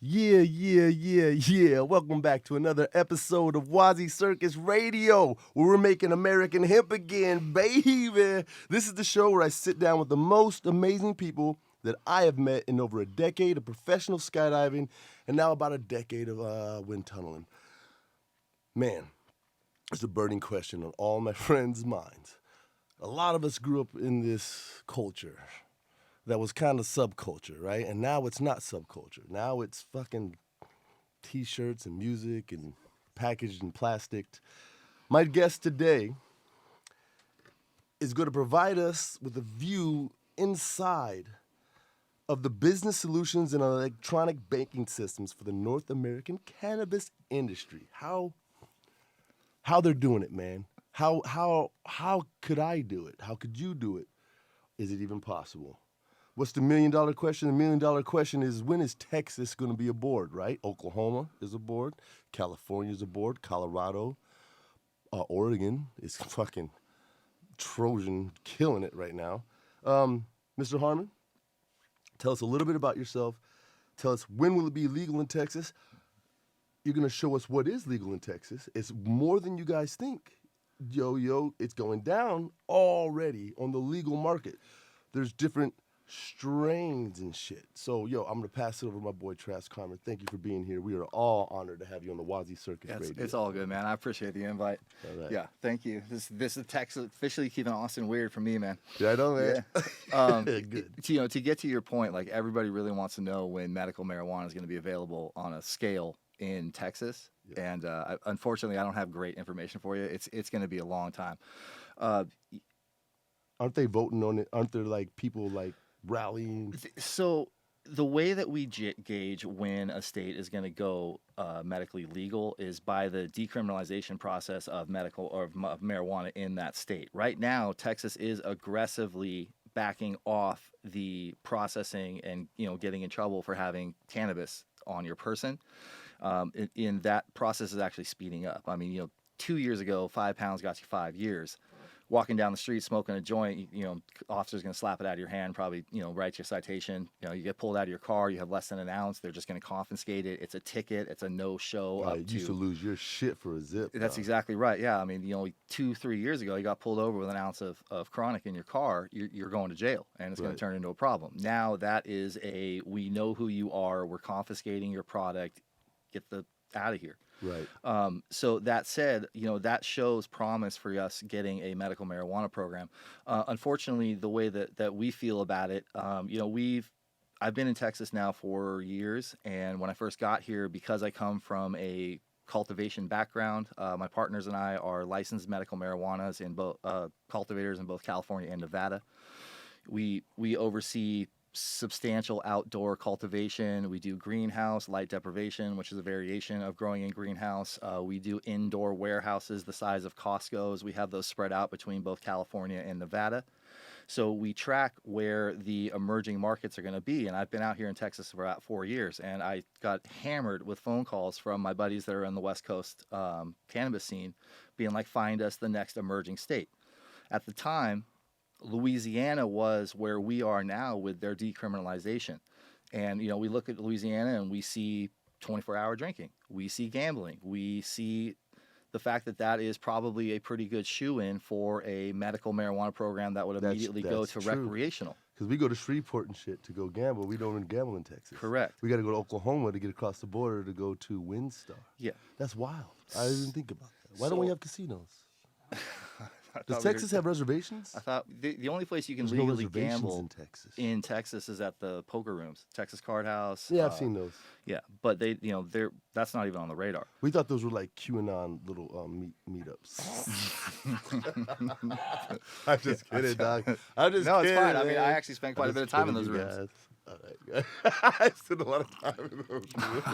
Yeah. Welcome back to another episode of WazzyCircus Radio, where we're making American hemp again, baby. This is the show where I sit down with the most amazing people that I have met in over a decade of professional skydiving and now about a decade of wind tunneling. Man, it's a burning question on all my friends' minds. A lot of us grew up in this culture that was kind of subculture, right? And now it's not subculture. Now it's fucking T-shirts and music and packaged and plasticked. My guest today is going to provide us with a view inside of the business solutions and electronic banking systems for the North American cannabis industry. How they're doing it, man. How could I do it? How could you do it? Is it even possible? What's the $1 million question? The $1 million question is, when is Texas going to be aboard, right? Oklahoma is aboard. California is aboard. Colorado. Oregon is fucking Trojan killing it right now. Mr. Harmon, tell us a little bit about yourself. Tell us, when will it be legal in Texas? You're going to show us what is legal in Texas. It's more than you guys think. Yo, it's going down already on the legal market. There's different strains and shit. So, I'm going to pass it over to my boy Trask Harmon. Thank you for being here. We are all honored to have you on the WazzyCircus Radio. It's all good, man. I appreciate the invite. All right. Yeah, thank you. This is Texas officially keeping Austin weird for me, man. Yeah, I know, man. Yeah. Good. To get to your point, like, everybody really wants to know when medical marijuana is going to be available on a scale in Texas. Yeah. And unfortunately, I don't have great information for you. It's going to be a long time. Aren't they voting on it? Aren't there like people like rallying? So the way that we gauge when a state is going to go medically legal is by the decriminalization process of medical or of marijuana in that state. Right now, Texas is aggressively backing off the processing and getting in trouble for having cannabis on your person. In that process is actually speeding up. I mean, 2 years ago, 5 pounds got you 5 years. Walking down the street smoking a joint, officer's going to slap it out of your hand, probably, write you a citation. You get pulled out of your car, you have less than an ounce, they're just going to confiscate it. It's a ticket, it's a no-show. You used to lose your shit for a zip. That's exactly right, yeah. I mean, 2-3 years ago, you got pulled over with an ounce of chronic in your car, you're going to jail, and it's going to turn into a problem. Now that is we know who you are, we're confiscating your product, get out of here. Right. So that said, that shows promise for us getting a medical marijuana program. Unfortunately, the way that we feel about it, I've been in Texas now for years, and when I first got here, because I come from a cultivation background, my partners and I are licensed medical marijuanas in both cultivators in both California and Nevada. We oversee substantial outdoor cultivation. We do greenhouse, light deprivation, which is a variation of growing in greenhouse. We do indoor warehouses the size of Costco's. We have those spread out between both California and Nevada. So we track where the emerging markets are going to be. And I've been out here in Texas for about 4 years, and I got hammered with phone calls from my buddies that are in the West Coast cannabis scene being like, find us the next emerging state. At the time, Louisiana was where we are now with their decriminalization. And, we look at Louisiana and we see 24-hour drinking. We see gambling. We see the fact that is probably a pretty good shoe-in for a medical marijuana program that would immediately go to true. Recreational. Because we go to Shreveport and shit to go gamble. We don't even gamble in Texas. Correct. We got to go to Oklahoma to get across the border to go to WinStar. Yeah. That's wild. I didn't even think about that. Why don't we have casinos? Does Texas have reservations? I thought the only place you can There's legally no reservations gamble in Texas is at the poker rooms, Texas Card House. Yeah, I've seen those. Yeah, but that's not even on the radar. We thought those were like QAnon little meetups. I'm just kidding, dog. I'm just kidding. It's fine. Man. I mean, I actually spent quite a bit of time in those rooms. Guys. All right. I spent a lot of time in those rooms.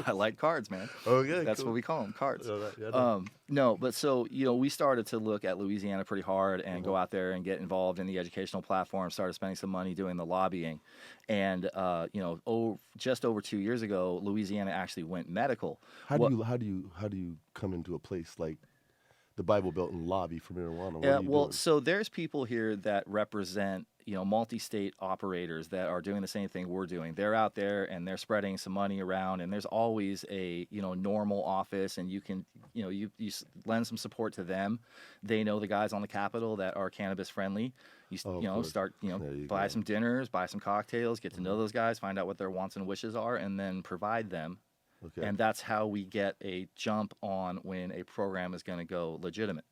I like cards, man. Okay, that's cool. what we call them, cards. All right, yeah, no, but so we started to look at Louisiana pretty hard and go out there and get involved in the educational platform. Started spending some money doing the lobbying, and just over 2 years ago, Louisiana actually went medical. How do you come into a place like the Bible Belt and lobby for marijuana? Yeah, well, so there's people here that represent multi-state operators that are doing the same thing we're doing. They're out there and they're spreading some money around, and there's always a normal office, and you can you lend some support to them. They know the guys on the Capitol that are cannabis friendly. Start buy some dinners, buy some cocktails, get to know those guys, find out what their wants and wishes are, and then provide them. Okay. And that's how we get a jump on when a program is going to go legitimate.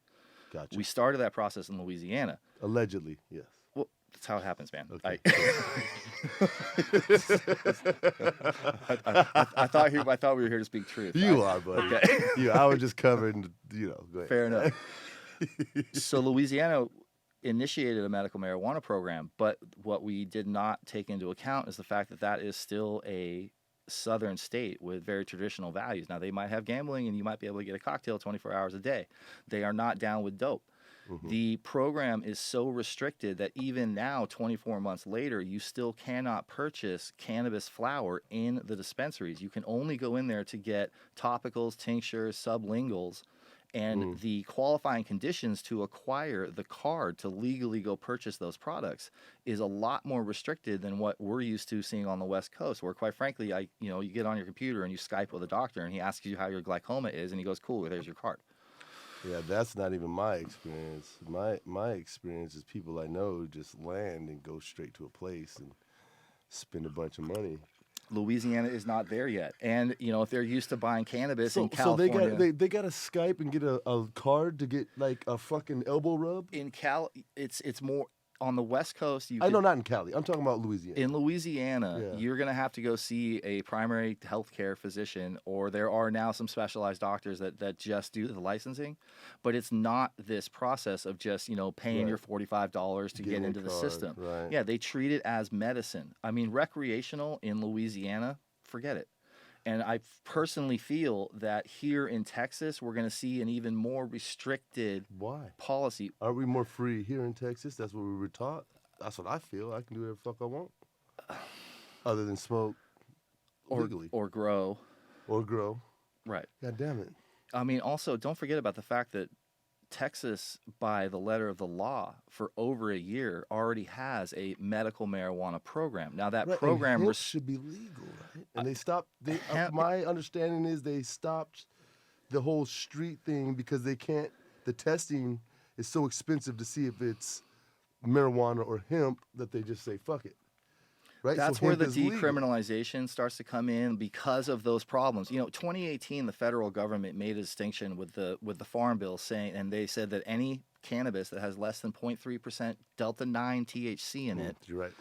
Gotcha. We started that process in Louisiana. Allegedly, yes. Well, that's how it happens, man. Okay. I thought we were here to speak truth. You are, buddy. Okay. I was just covering, go ahead. Fair enough. So Louisiana initiated a medical marijuana program, but what we did not take into account is the fact that that is still a southern state with very traditional values. Now, they might have gambling, and you might be able to get a cocktail 24 hours a day. They are not down with dope. Mm-hmm. The program is so restricted that even now, 24 months later, you still cannot purchase cannabis flower in the dispensaries. You can only go in there to get topicals, tinctures, sublinguals, and the qualifying conditions to acquire the card to legally go purchase those products is a lot more restricted than what we're used to seeing on the West Coast, where quite frankly, you get on your computer and you Skype with a doctor and he asks you how your glaucoma is and he goes, cool, there's your card. Yeah, that's not even my experience. My experience is people I know just land and go straight to a place and spend a bunch of money. Louisiana is not there yet, and if they're used to buying cannabis in California, so they got to Skype and get a card to get like a fucking elbow rub. In it's more on the West Coast. I know, not in Cali. I'm talking about Louisiana. In Louisiana, you're gonna have to go see a primary healthcare physician, or there are now some specialized doctors that just do the licensing, but it's not this process of just paying your $45 to get into the system. Right. Yeah, they treat it as medicine. I mean, recreational in Louisiana, forget it. And I personally feel that here in Texas, we're going to see an even more restricted policy. Aren't we more free here in Texas? That's what we were taught. That's what I feel. I can do whatever the fuck I want. Other than smoke legally. Or grow. Or grow. Right. God damn it. I mean, also, don't forget about the fact that Texas, by the letter of the law, for over a year, already has a medical marijuana program. Now, that program should be legal, right? And they stopped. My understanding is they stopped the whole street thing because they can't. The testing is so expensive to see if it's marijuana or hemp that they just say fuck it. Right? That's so where the decriminalization starts to come in because of those problems. 2018, the federal government made a distinction with the Farm Bill and they said that any cannabis that has less than 0.3% Delta-9 THC in it you're right.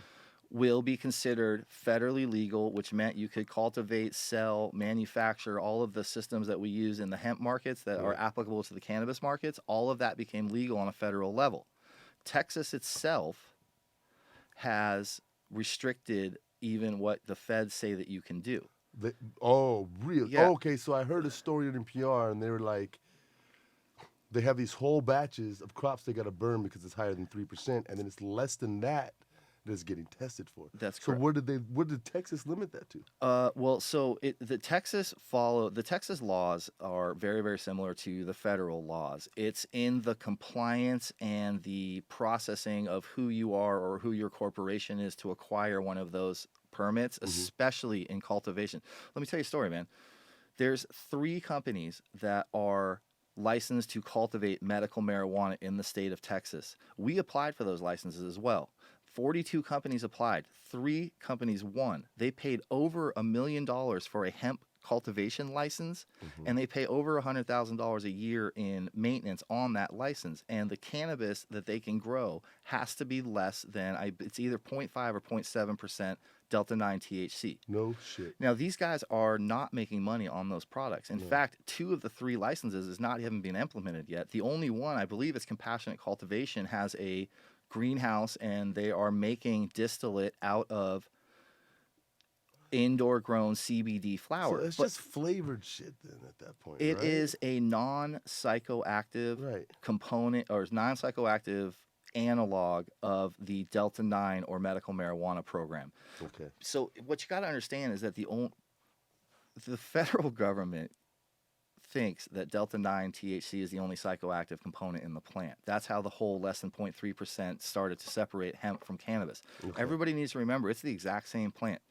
will be considered federally legal, which meant you could cultivate, sell, manufacture all of the systems that we use in the hemp markets that are applicable to the cannabis markets. All of that became legal on a federal level. Texas itself has restricted even what the feds say that you can do. Really? Yeah. Okay, so I heard a story in NPR, and they were like, they have these whole batches of crops they got to burn because it's higher than 3%, and then it's less than that that's getting tested for. That's so correct. What did Texas limit that to? The Texas laws are very, very similar to the federal laws. It's in the compliance and the processing of who you are or who your corporation is to acquire one of those permits, especially in cultivation. Let me tell you a story, man. There's 3 companies that are licensed to cultivate medical marijuana in the state of Texas. We applied for those licenses as well. 42 companies applied. 3 companies won. They paid over $1 million for a hemp cultivation license, and they pay over $100,000 a year in maintenance on that license. And the cannabis that they can grow has to be less than, it's either 0.5 or 0.7% Delta-9 THC. No shit. Now, these guys are not making money on those products. In fact, 2 of the 3 licenses is not even been implemented yet. The only one, I believe it's Compassionate Cultivation, has a greenhouse, and they are making distillate out of indoor grown CBD flower. So it's just flavored shit then at that point. It right? is a non-psychoactive component or non-psychoactive analog of the Delta-9 or medical marijuana program. Okay. So what you got to understand is that the federal government thinks that Delta 9 THC is the only psychoactive component in the plant. That's how the whole less than 0.3% started to separate hemp from cannabis. Okay. Everybody needs to remember it's the exact same plant.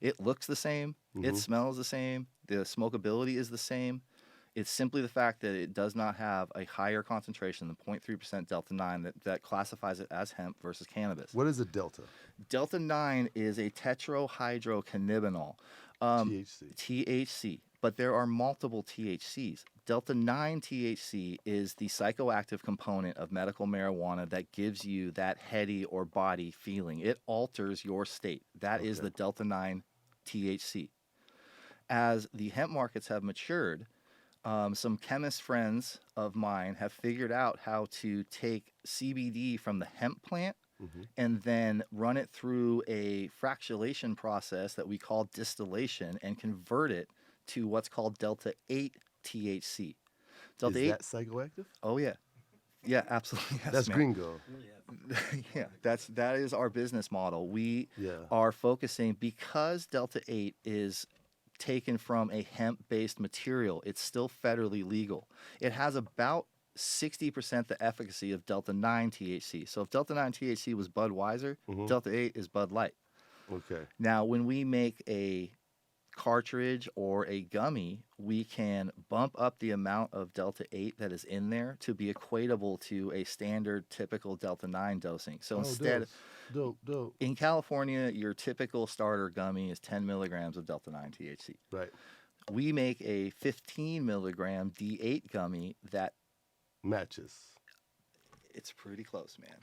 It looks the same, it smells the same, the smokability is the same. It's simply the fact that it does not have a higher concentration than 0.3% Delta 9 that classifies it as hemp versus cannabis. What is a Delta? Delta 9 is a tetrahydrocannabinol. THC. But there are multiple THCs. Delta 9 THC is the psychoactive component of medical marijuana that gives you that heady or body feeling. It alters your state. That is the Delta 9 THC. As the hemp markets have matured, some chemist friends of mine have figured out how to take CBD from the hemp plant and then run it through a fractionation process that we call distillation and convert it to what's called Delta 8 THC. Delta is 8, that psychoactive? Oh yeah. Yeah, absolutely. Yes, That's man. gringo. Yeah, that is our business model. We are focusing because Delta 8 is taken from a hemp-based material. It's still federally legal. It has about 60% the efficacy of Delta 9 THC. So if Delta 9 THC was Budweiser, Delta 8 is Bud Light. Okay. Now, when we make a cartridge or a gummy, we can bump up the amount of Delta 8 that is in there to be equatable to a standard typical Delta 9 dosing. So instead, dope. in California, your typical starter gummy is 10 milligrams of Delta 9 THC. Right. We make a 15 milligram D8 gummy that matches. It's pretty close, man.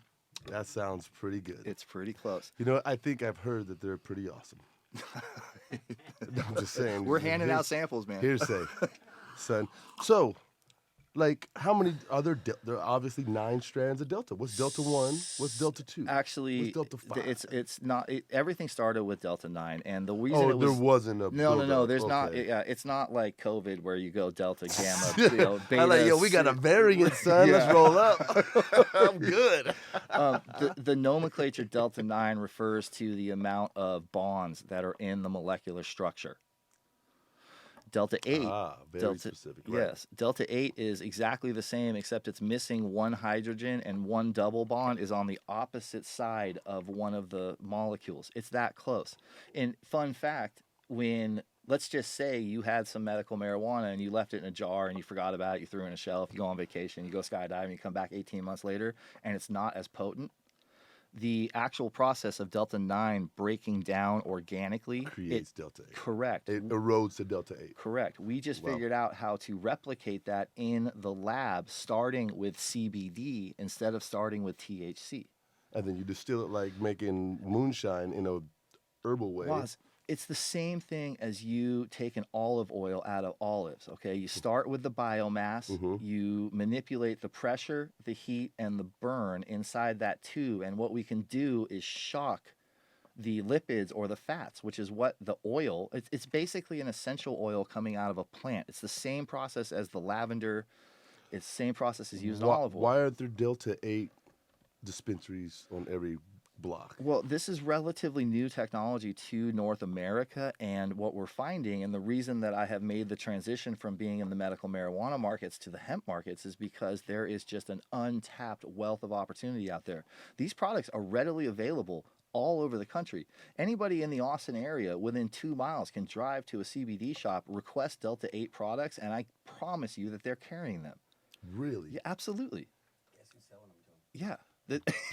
That sounds pretty good. It's pretty close. You know, I think I've heard that they're pretty awesome. I'm just saying. We're handing out samples, man. Hearsay, son. So, like, how many other? There are obviously 9 strands of Delta. What's Delta 1? What's Delta 2? Actually, what's Delta 5? It's not. Everything started with Delta 9, and the reason there wasn't a no. There's not. Yeah, it's not like COVID where you go Delta, Gamma, Beta. I'm like, we got a variant, son. Let's roll up. I'm good. The nomenclature Delta 9 refers to the amount of bonds that are in the molecular structure. Delta 8, very specific. Right. Yes, Delta 8 is exactly the same, except it's missing one hydrogen and one double bond is on the opposite side of one of the molecules. It's that close. And fun fact, let's just say you had some medical marijuana and you left it in a jar and you forgot about it, you threw it in a shelf, you go on vacation, you go skydiving, you come back 18 months later, and it's not as potent. The actual process of Delta 9 breaking down organically creates Delta 8. Correct. It erodes to Delta 8. Correct. We just figured out how to replicate that in the lab, starting with CBD instead of starting with THC. And then you distill it like making moonshine in a herbal way. Waz, it's the same thing as you take an olive oil out of olives, okay? You start with the biomass, you manipulate the pressure, the heat, and the burn inside that tube, and what we can do is shock the lipids or the fats, which is what the oil, it's basically an essential oil coming out of a plant. It's the same process as the lavender, it's the same process as using olive oil. Why are there Delta 8 dispensaries on every block? Well, this is relatively new technology to North America, and what we're finding, and the reason that I have made the transition from being in the medical marijuana markets to the hemp markets is because there is just an untapped wealth of opportunity out there. These products are readily available all over the country. Anybody in the Austin area within 2 miles can drive to a CBD shop, request Delta 8 products, and I promise you that they're carrying them. Really? Yeah, absolutely. Guess who's selling them to them? Yeah.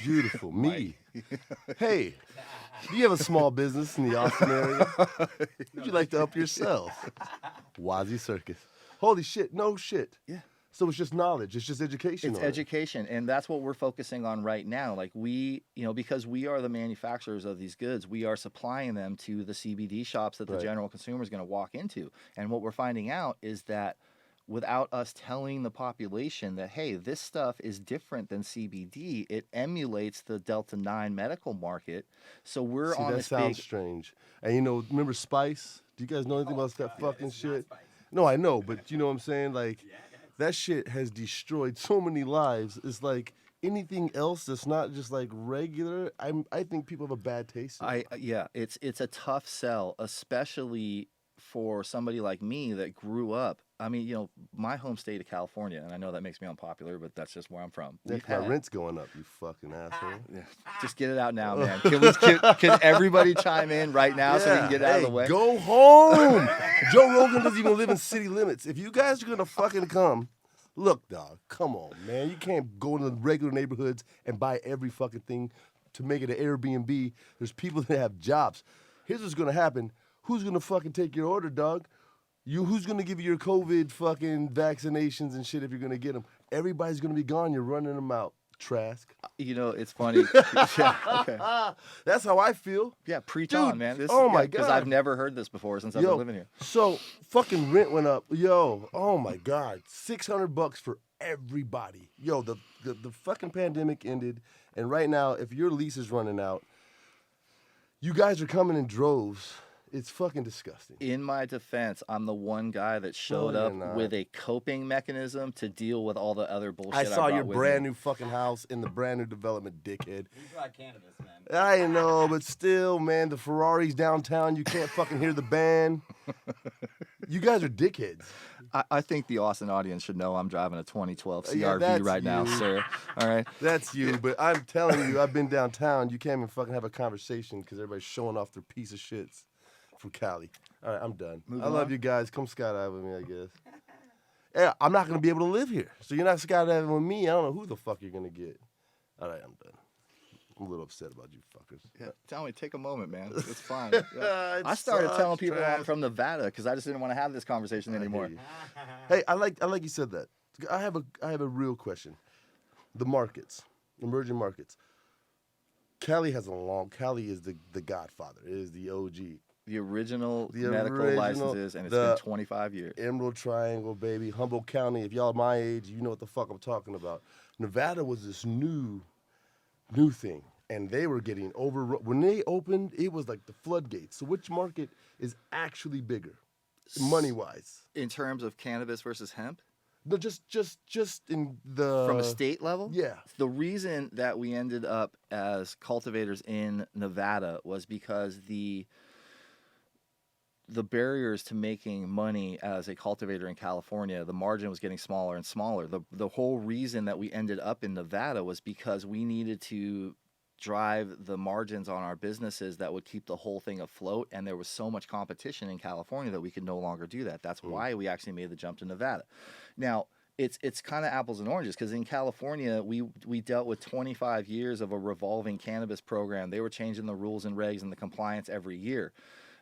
Beautiful. Me. Hey, do you have a small business in the Austin area? Would you like to up yourself? WazzyCircus. Holy shit. No shit. Yeah. So it's just knowledge. It's just education. It's education, and that's what we're focusing on right now. Like because we are the manufacturers of these goods, we are supplying them to the CBD shops that the general consumer is going to walk into. And what we're finding out is that without us telling the population that, hey, this stuff is different than CBD, it emulates the Delta 9 medical market. So we're on that this sounds strange. And remember Spice? Do you guys know anything about that fucking shit? No, I know, but you know what I'm saying? Like, that shit has destroyed so many lives. It's like anything else that's not just like regular, I think people have a bad taste. It's a tough sell, especially for somebody like me that grew up I mean, my home state of California, and I know that makes me unpopular, but that's just where I'm from. That's my rent's going up, you fucking asshole. Yeah, just get it out now, man. Can everybody chime in right now so we can get it out of the way? Go home. Joe Rogan doesn't even live in city limits. If you guys are gonna fucking come, look, dog, come on, man. You can't go into regular neighborhoods and buy every fucking thing to make it an Airbnb. There's people that have jobs. Here's what's gonna happen. Who's gonna fucking take your order, dog? Who's gonna give you your COVID fucking vaccinations and shit if you're gonna get them? Everybody's gonna be gone. You're running them out. Trask. It's funny. Yeah, okay. That's how I feel. Yeah, preach Dude, on, man. oh my God. Because I've never heard this before since I've been living here. So fucking rent went up. Yo, oh my God, $600 for everybody. Yo, the fucking pandemic ended, and right now, if your lease is running out, you guys are coming in droves. It's fucking disgusting. In my defense, I'm the one guy that showed up with a coping mechanism to deal with all the other bullshit I saw your with brand me. new fucking house in the brand new development, dickhead. We brought Cannabis, man. I know, but still, man, the Ferrari's downtown. You can't fucking hear the band. You guys are dickheads. I think the Austin audience should know I'm driving a 2012 CRV that's right now, you. sir. All right? That's you, but I'm telling you, I've been downtown. You can't even fucking have a conversation because everybody's showing off their piece of shits from Cali. All right, I'm done. I love you guys. Come skydive with me, I guess. Yeah, I'm not going to be able to live here. So you're not skydiving with me. I don't know who the fuck you're going to get. All right, I'm done. I'm a little upset about you fuckers. Yeah, tell me, take a moment, man. It's fine. Yeah. I started telling people I'm from Nevada because I just didn't want to have this conversation anymore. Hey, I like you said that. I have a real question. The markets, emerging markets. Cali is the godfather. It is the OG. The original medical licenses, and it's been 25 years. Emerald Triangle, baby. Humboldt County. If y'all my age, you know what the fuck I'm talking about. Nevada was this new thing, and they were getting overrun. When they opened, it was like the floodgates. So which market is actually bigger, money-wise? In terms of cannabis versus hemp? No, just in the... From a state level? Yeah. The reason that we ended up as cultivators in Nevada was because the barriers to making money as a cultivator in California, the margin was getting smaller and smaller. The whole reason that we ended up in Nevada was because we needed to drive the margins on our businesses that would keep the whole thing afloat, and there was so much competition in California that we could no longer do that. That's why we actually made the jump to Nevada. Now, it's kind of apples and oranges because in California, we dealt with 25 years of a revolving cannabis program. They were changing the rules and regs and the compliance every year.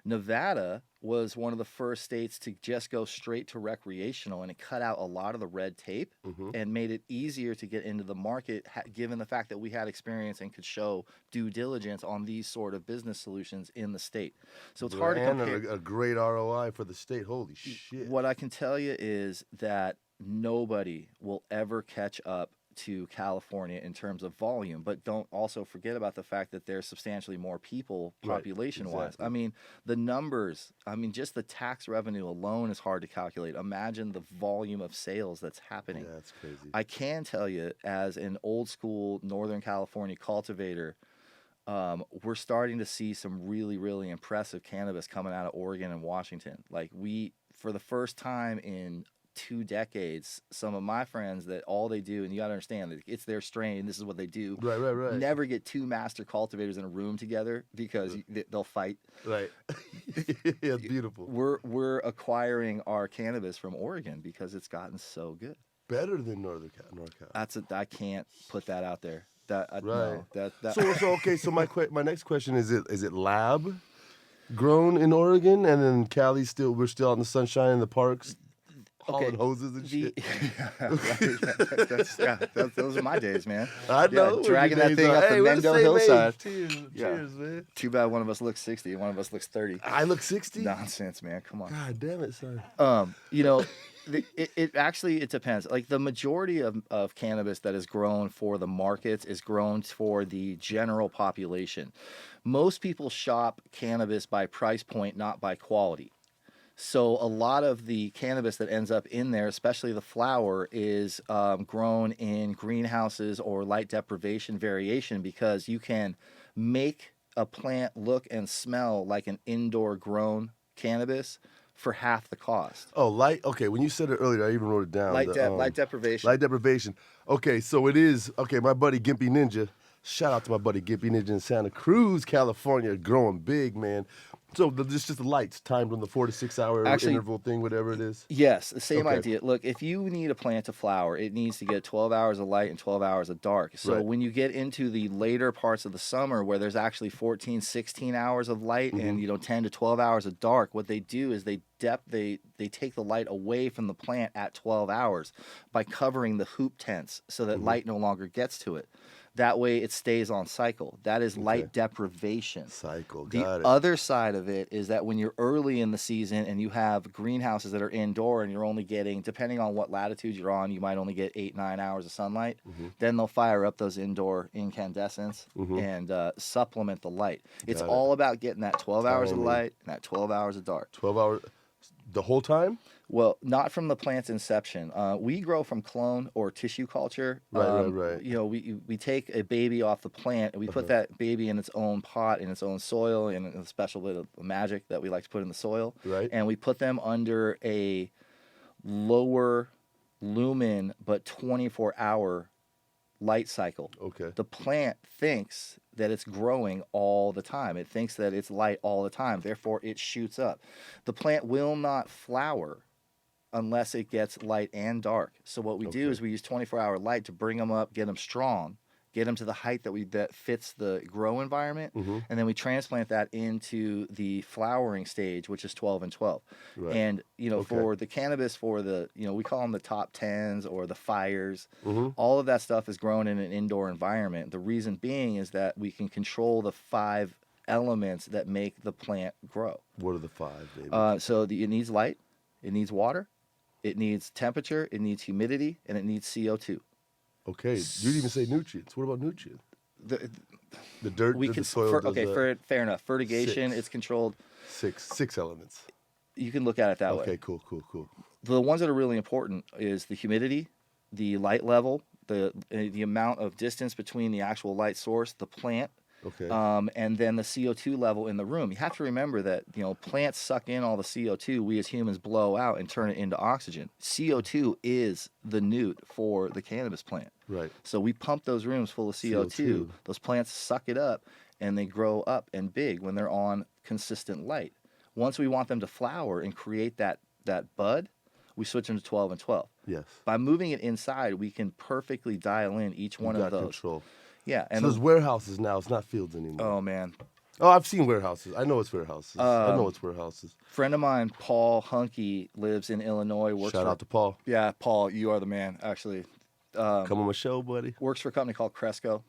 Nevada was one of the first states to just go straight to recreational, and it cut out a lot of the red tape and made it easier to get into the market, given the fact that we had experience and could show due diligence on these sort of business solutions in the state. So it's hard to compare. And a great ROI for the state. Holy shit. What I can tell you is that nobody will ever catch up to California in terms of volume, but don't also forget about the fact that there's substantially more people population-wise. Right, exactly. I mean, the numbers, just the tax revenue alone is hard to calculate. Imagine the volume of sales that's happening. Yeah, that's crazy. I can tell you, as an old school Northern California cultivator, we're starting to see some really, really impressive cannabis coming out of Oregon and Washington. Like for the first time in 2 decades, some of my friends that all they do, and you got to understand that it's their strain, this is what they do. Right. Never get 2 master cultivators in a room together because they'll fight. Right. Yeah, it's beautiful. We're acquiring our cannabis from Oregon because it's gotten so good. Better than North Cal. I can't put that out there. Right. No, So okay. So my next question is it lab grown in Oregon, and then Cali we're still out in the sunshine in the parks. Hauling hoses and shit. Those are my days, man. I know. Dragging that thing up the Mendel hillside. Cheers, man. Too bad one of us looks 60 and one of us looks 30. I look 60? Nonsense, man. Come on. God damn it, son. It depends. Like the majority of cannabis that is grown for the markets is grown for the general population. Most people shop cannabis by price point, not by quality. So a lot of the cannabis that ends up in there, especially the flower, is grown in greenhouses or light deprivation variation because you can make a plant look and smell like an indoor grown cannabis for half the cost. Oh, light. Okay, when you said it earlier, I even wrote it down. Light deprivation. Light deprivation. Okay, so it is. Okay, my buddy Gimpy Ninja. Shout out to my buddy Gimpy Ninja in Santa Cruz, California, growing big, man. So just the lights timed on the 4 to 6 hour interval thing, whatever it is. Yes, the same Okay. idea. Look, if you need a plant to flower, it needs to get 12 hours of light and 12 hours of dark. So Right. when you get into the later parts of the summer where there's actually 14, 16 hours of light and 10 to 12 hours of dark, what they do is they take the light away from the plant at 12 hours by covering the hoop tents so that light no longer gets to it. That way it stays on cycle. That is light deprivation. Cycle, The got it. other side of it is that when you're early in the season and you have greenhouses that are indoor and you're only getting, depending on what latitude you're on, you might only get 8-9 hours of sunlight. Then they'll fire up those indoor incandescents and supplement the light. It's Got it. all about getting that 12 hours of Timing. light and that 12 hours of dark. 12 hours, the whole time? Well, not from the plant's inception. We grow from clone or tissue culture. Right. You know, we take a baby off the plant and we put that baby in its own pot, in its own soil, in a special bit of magic that we like to put in the soil. Right. And we put them under a lower lumen but 24-hour light cycle. Okay. The plant thinks that it's growing all the time. It thinks that it's light all the time. Therefore, it shoots up. The plant will not flower unless it gets light and dark. So what we do is we use 24-hour light to bring them up, get them strong, get them to the height that fits the grow environment, and then we transplant that into the flowering stage, which is 12 and 12. Right. And for the cannabis, for the we call them the top 10s or the fires. All of that stuff is grown in an indoor environment. The reason being is that we can control the 5 elements that make the plant grow. What are the 5, baby? It needs light, it needs water, it needs temperature, it needs humidity, and it needs CO2. Okay, you didn't even say nutrients. What about nutrients? The dirt, We the can soil does fair enough. Fertigation, 6. it's controlled. six elements. You can look at it that way. Okay, cool. The ones that are really important is the humidity, the light level, the amount of distance between the actual light source, the plant, Okay. and then the CO2 level in the room. You have to remember that plants suck in all the CO2 we as humans blow out and turn it into oxygen. CO2 is the newt for the cannabis plant. Right. So we pump those rooms full of CO2. Those plants suck it up and they grow up and big when they're on consistent light. Once we want them to flower and create that bud, we switch them to 12 and 12. Yes. By moving it inside, we can perfectly dial in each one You of got those. control. Yeah. And So there's warehouses now. It's not fields anymore. oh, man. Oh, I've seen warehouses. I know it's warehouses. I know it's warehouses. Friend of mine, Paul Hunky, lives in Illinois. Shout out to Paul. Yeah, Paul, you are the man, actually. Come on my show, buddy. Works for a company called Cresco.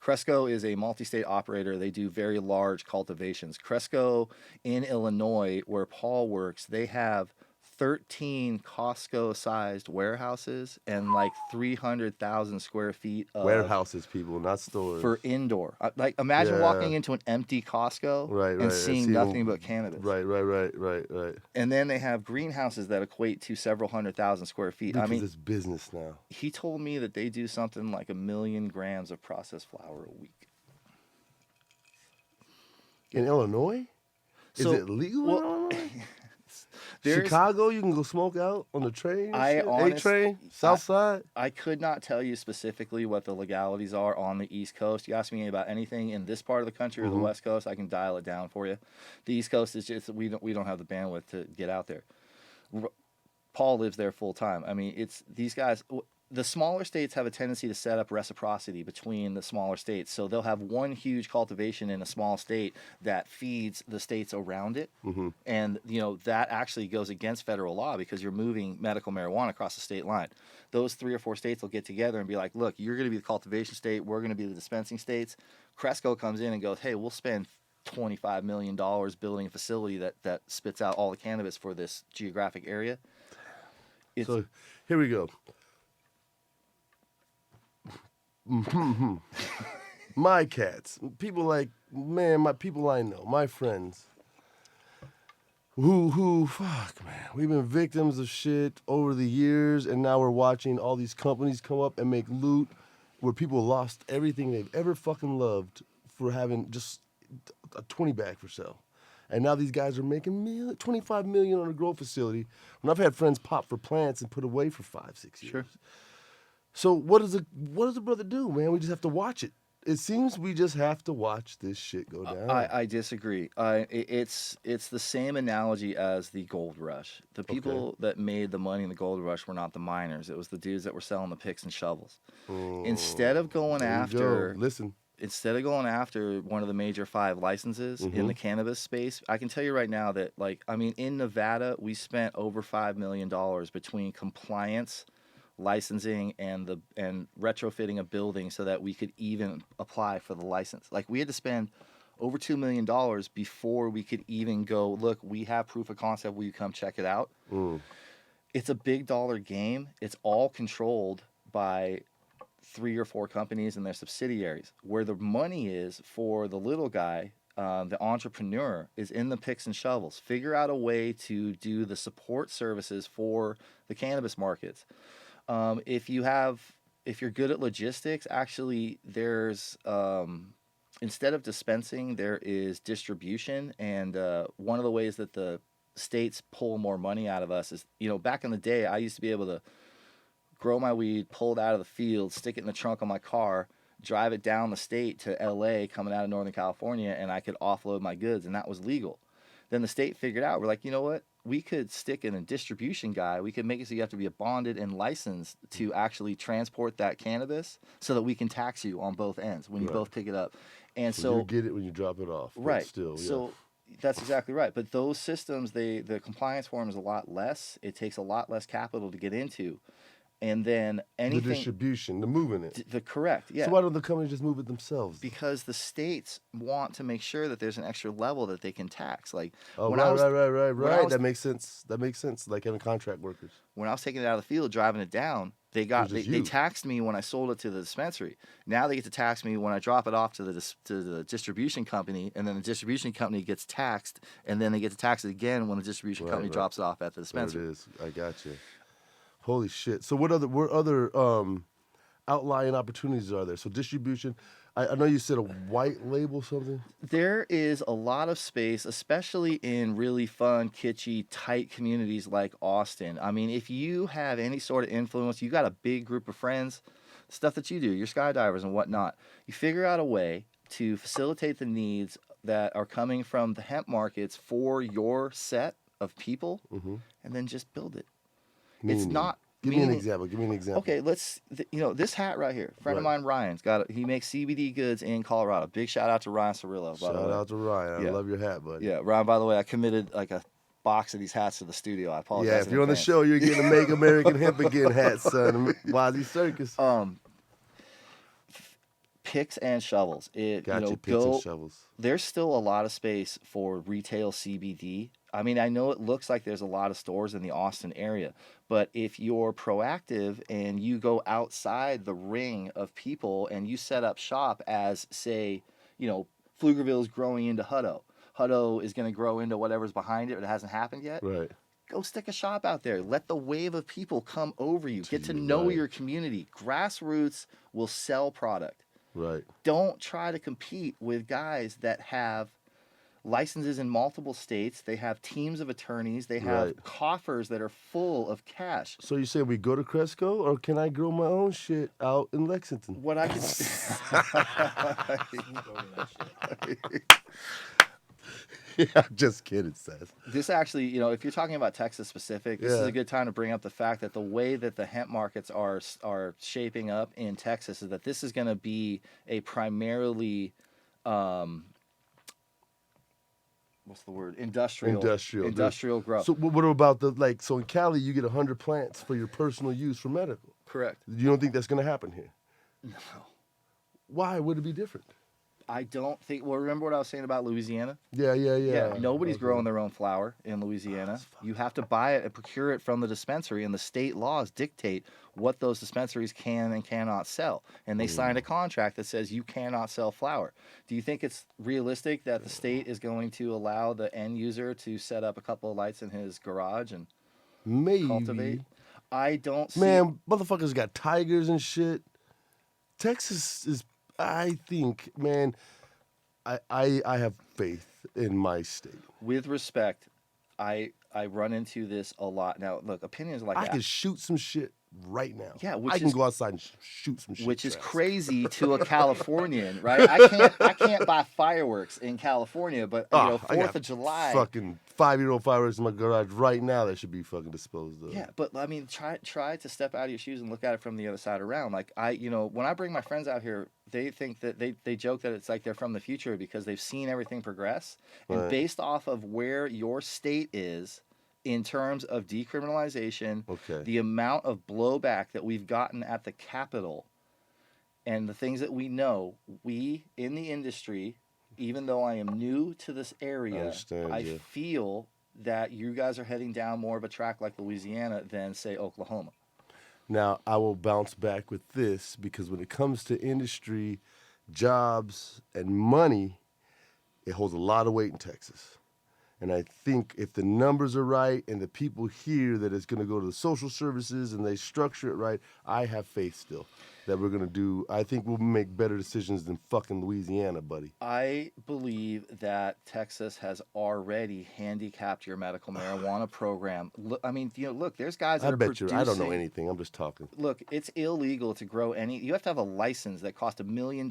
Cresco is a multi-state operator. They do very large cultivations. Cresco in Illinois, where Paul works, they have 13 Costco-sized warehouses and like 300,000 square feet of Warehouses, people, not stores. for indoor. Like imagine Yeah. walking into an empty Costco Right, and right. seeing nothing but cannabis. Right. And then they have greenhouses that equate to several 100,000 square feet. Because I mean, it's business now. he told me that they do something like 1 million grams of processed flower a week. In Illinois? Is So- it legal well, in Illinois? There's- Chicago, you can go smoke out on the train? I A honest- train? South side? I could not tell you specifically what the legalities are on the East Coast. You ask me about anything in this part of the country or the West Coast, I can dial it down for you. The East Coast is just we don't have the bandwidth to get out there. Paul lives there full time. I mean, it's these guys. The smaller states have a tendency to set up reciprocity between the smaller states. So they'll have one huge cultivation in a small state that feeds the states around it. And, that actually goes against federal law because you're moving medical marijuana across the state line. Those 3 or 4 states will get together and be like, look, you're going to be the cultivation state. We're going to be the dispensing states. Cresco comes in and goes, hey, we'll spend $25 million building a facility that spits out all the cannabis for this geographic area. So here we go. My cats, people like, man, my people I know, my friends, fuck, man, we've been victims of shit over the years, and now we're watching all these companies come up and make loot where people lost everything they've ever fucking loved for having just a 20 bag for sale. And now these guys are making $25 million on a grow facility. When I've had friends pop for plants and put away for 5-6 years. Sure. So what does the brother do, man? We just have to watch it. It seems we just have to watch this shit go down. I disagree. It's the same analogy as the gold rush. The people that made the money in the gold rush were not the miners. It was the dudes that were selling the picks and shovels. Instead of going after, instead of going after one of the major 5 licenses in the cannabis space, I can tell you right now that, in Nevada, we spent over $5 million between compliance, licensing, and retrofitting a building so that we could even apply for the license. Like, we had to spend over $2 million before we could even go, look, we have proof of concept, will you come check it out? It's a big dollar game. It's all controlled by 3 or 4 companies and their subsidiaries. Where the money is for the little guy, the entrepreneur, is in the picks and shovels. Figure out a way to do the support services for the cannabis markets. If you're good at logistics, actually there's, instead of dispensing, there is distribution. And one of the ways that the states pull more money out of us is, back in the day, I used to be able to grow my weed, pull it out of the field, stick it in the trunk of my car, drive it down the state to LA coming out of Northern California, and I could offload my goods, and that was legal. Then the state figured out, we're like, you know what? We could stick in a distribution guy. We could make it so you have to be bonded and licensed to actually transport that cannabis so that we can tax you on both ends when you both pick it up. And so you get it when you drop it off. Right. Still, yeah. So that's exactly right. But those systems, the compliance form is a lot less. It takes a lot less capital to get into. And then anything... The distribution, the moving it. Correct, yeah. So why don't the companies just move it themselves? Because the states want to make sure that there's an extra level that they can tax. Like, right. That makes sense. Like having contract workers. When I was taking it out of the field, driving it down, they taxed me when I sold it to the dispensary. Now they get to tax me when I drop it off to the distribution company, and then the distribution company gets taxed, and then they get to tax it again when the distribution company drops it off at the dispensary. There it is. I got you. Holy shit. So what other outlying opportunities are there? So distribution, I know you said a white label something. There is a lot of space, especially in really fun, kitschy, tight communities like Austin. I mean, if you have any sort of influence, you got a big group of friends, stuff that you do, your skydivers and whatnot, you figure out a way to facilitate the needs that are coming from the hemp markets for your set of people, and then just build it. It's not. Give me an example. Okay, this hat right here. Friend of mine, Ryan's got it. He makes CBD goods in Colorado. Big shout out to Ryan Cirillo. Shout out to Ryan. I love your hat, buddy. Yeah, Ryan. By the way, I committed like a box of these hats to the studio. I apologize. Yeah, if you're on the show, you're getting a Make American Hemp Again hat, son. WazzyCircus. Picks and shovels. Picks and shovels. There's still a lot of space for retail CBD. I mean, I know it looks like there's a lot of stores in the Austin area, but if you're proactive and you go outside the ring of people and you set up shop as, say, Pflugerville's growing into Hutto. Hutto is going to grow into whatever's behind it, but it hasn't happened yet. Right. Go stick a shop out there. Let the wave of people come over you. Get to know your community. Grassroots will sell product. Right. Don't try to compete with guys that have licenses in multiple states. They have teams of attorneys. They have coffers that are full of cash. So you say we go to Cresco, or can I grow my own shit out in Lexington? What I can Yeah, I'm just kidding, Seth. This actually, if you're talking about Texas specific, this is a good time to bring up the fact that the way that the hemp markets are shaping up in Texas is that this is going to be a primarily what's the word? Industrial growth. So what about so in Cali you get 100 plants for your personal use for medical? Correct. You don't think that's going to happen here? No. Why would it be different? I don't think. Well, remember what I was saying about Louisiana? Yeah. Nobody's growing their own flower in Louisiana. You have to buy it and procure it from the dispensary, and the state laws dictate what those dispensaries can and cannot sell. And they signed a contract that says you cannot sell flower. Do you think it's realistic that the state is going to allow the end user to set up a couple of lights in his garage and cultivate? I don't see. Man, motherfuckers got tigers and shit. Texas is. I think, man, I have faith in my state. With respect, I run into this a lot. Now, look, opinions like I that. can shoot some shit right now. Yeah, I can go outside and shoot some shit. Which is Trask. crazy to a Californian, right? I can't buy fireworks in California, but you know, I got 4th of July. Fucking 5-year-old fireworks in my garage right now that should be fucking disposed of. Yeah, but I mean, try to step out of your shoes and look at it from the other side around. Like when I bring my friends out here, they think that they joke that it's like they're from the future because they've seen everything progress, and based off of where your state is in terms of decriminalization, the amount of blowback that we've gotten at the Capitol, and the things that we know, we in the industry, even though I am new to this area, I feel that you guys are heading down more of a track like Louisiana than, say, Oklahoma. Now, I will bounce back with this because when it comes to industry, jobs, and money, it holds a lot of weight in Texas. And I think if the numbers are right and the people hear that it's going to go to the social services and they structure it right, I have faith still that we're going to do. I think we'll make better decisions than fucking Louisiana, buddy. I believe that Texas has already handicapped your medical marijuana program. Look, I mean, look, there's guys that are producing. I don't know anything. I'm just talking. Look, it's illegal to grow any. You have to have a license that costs $1 million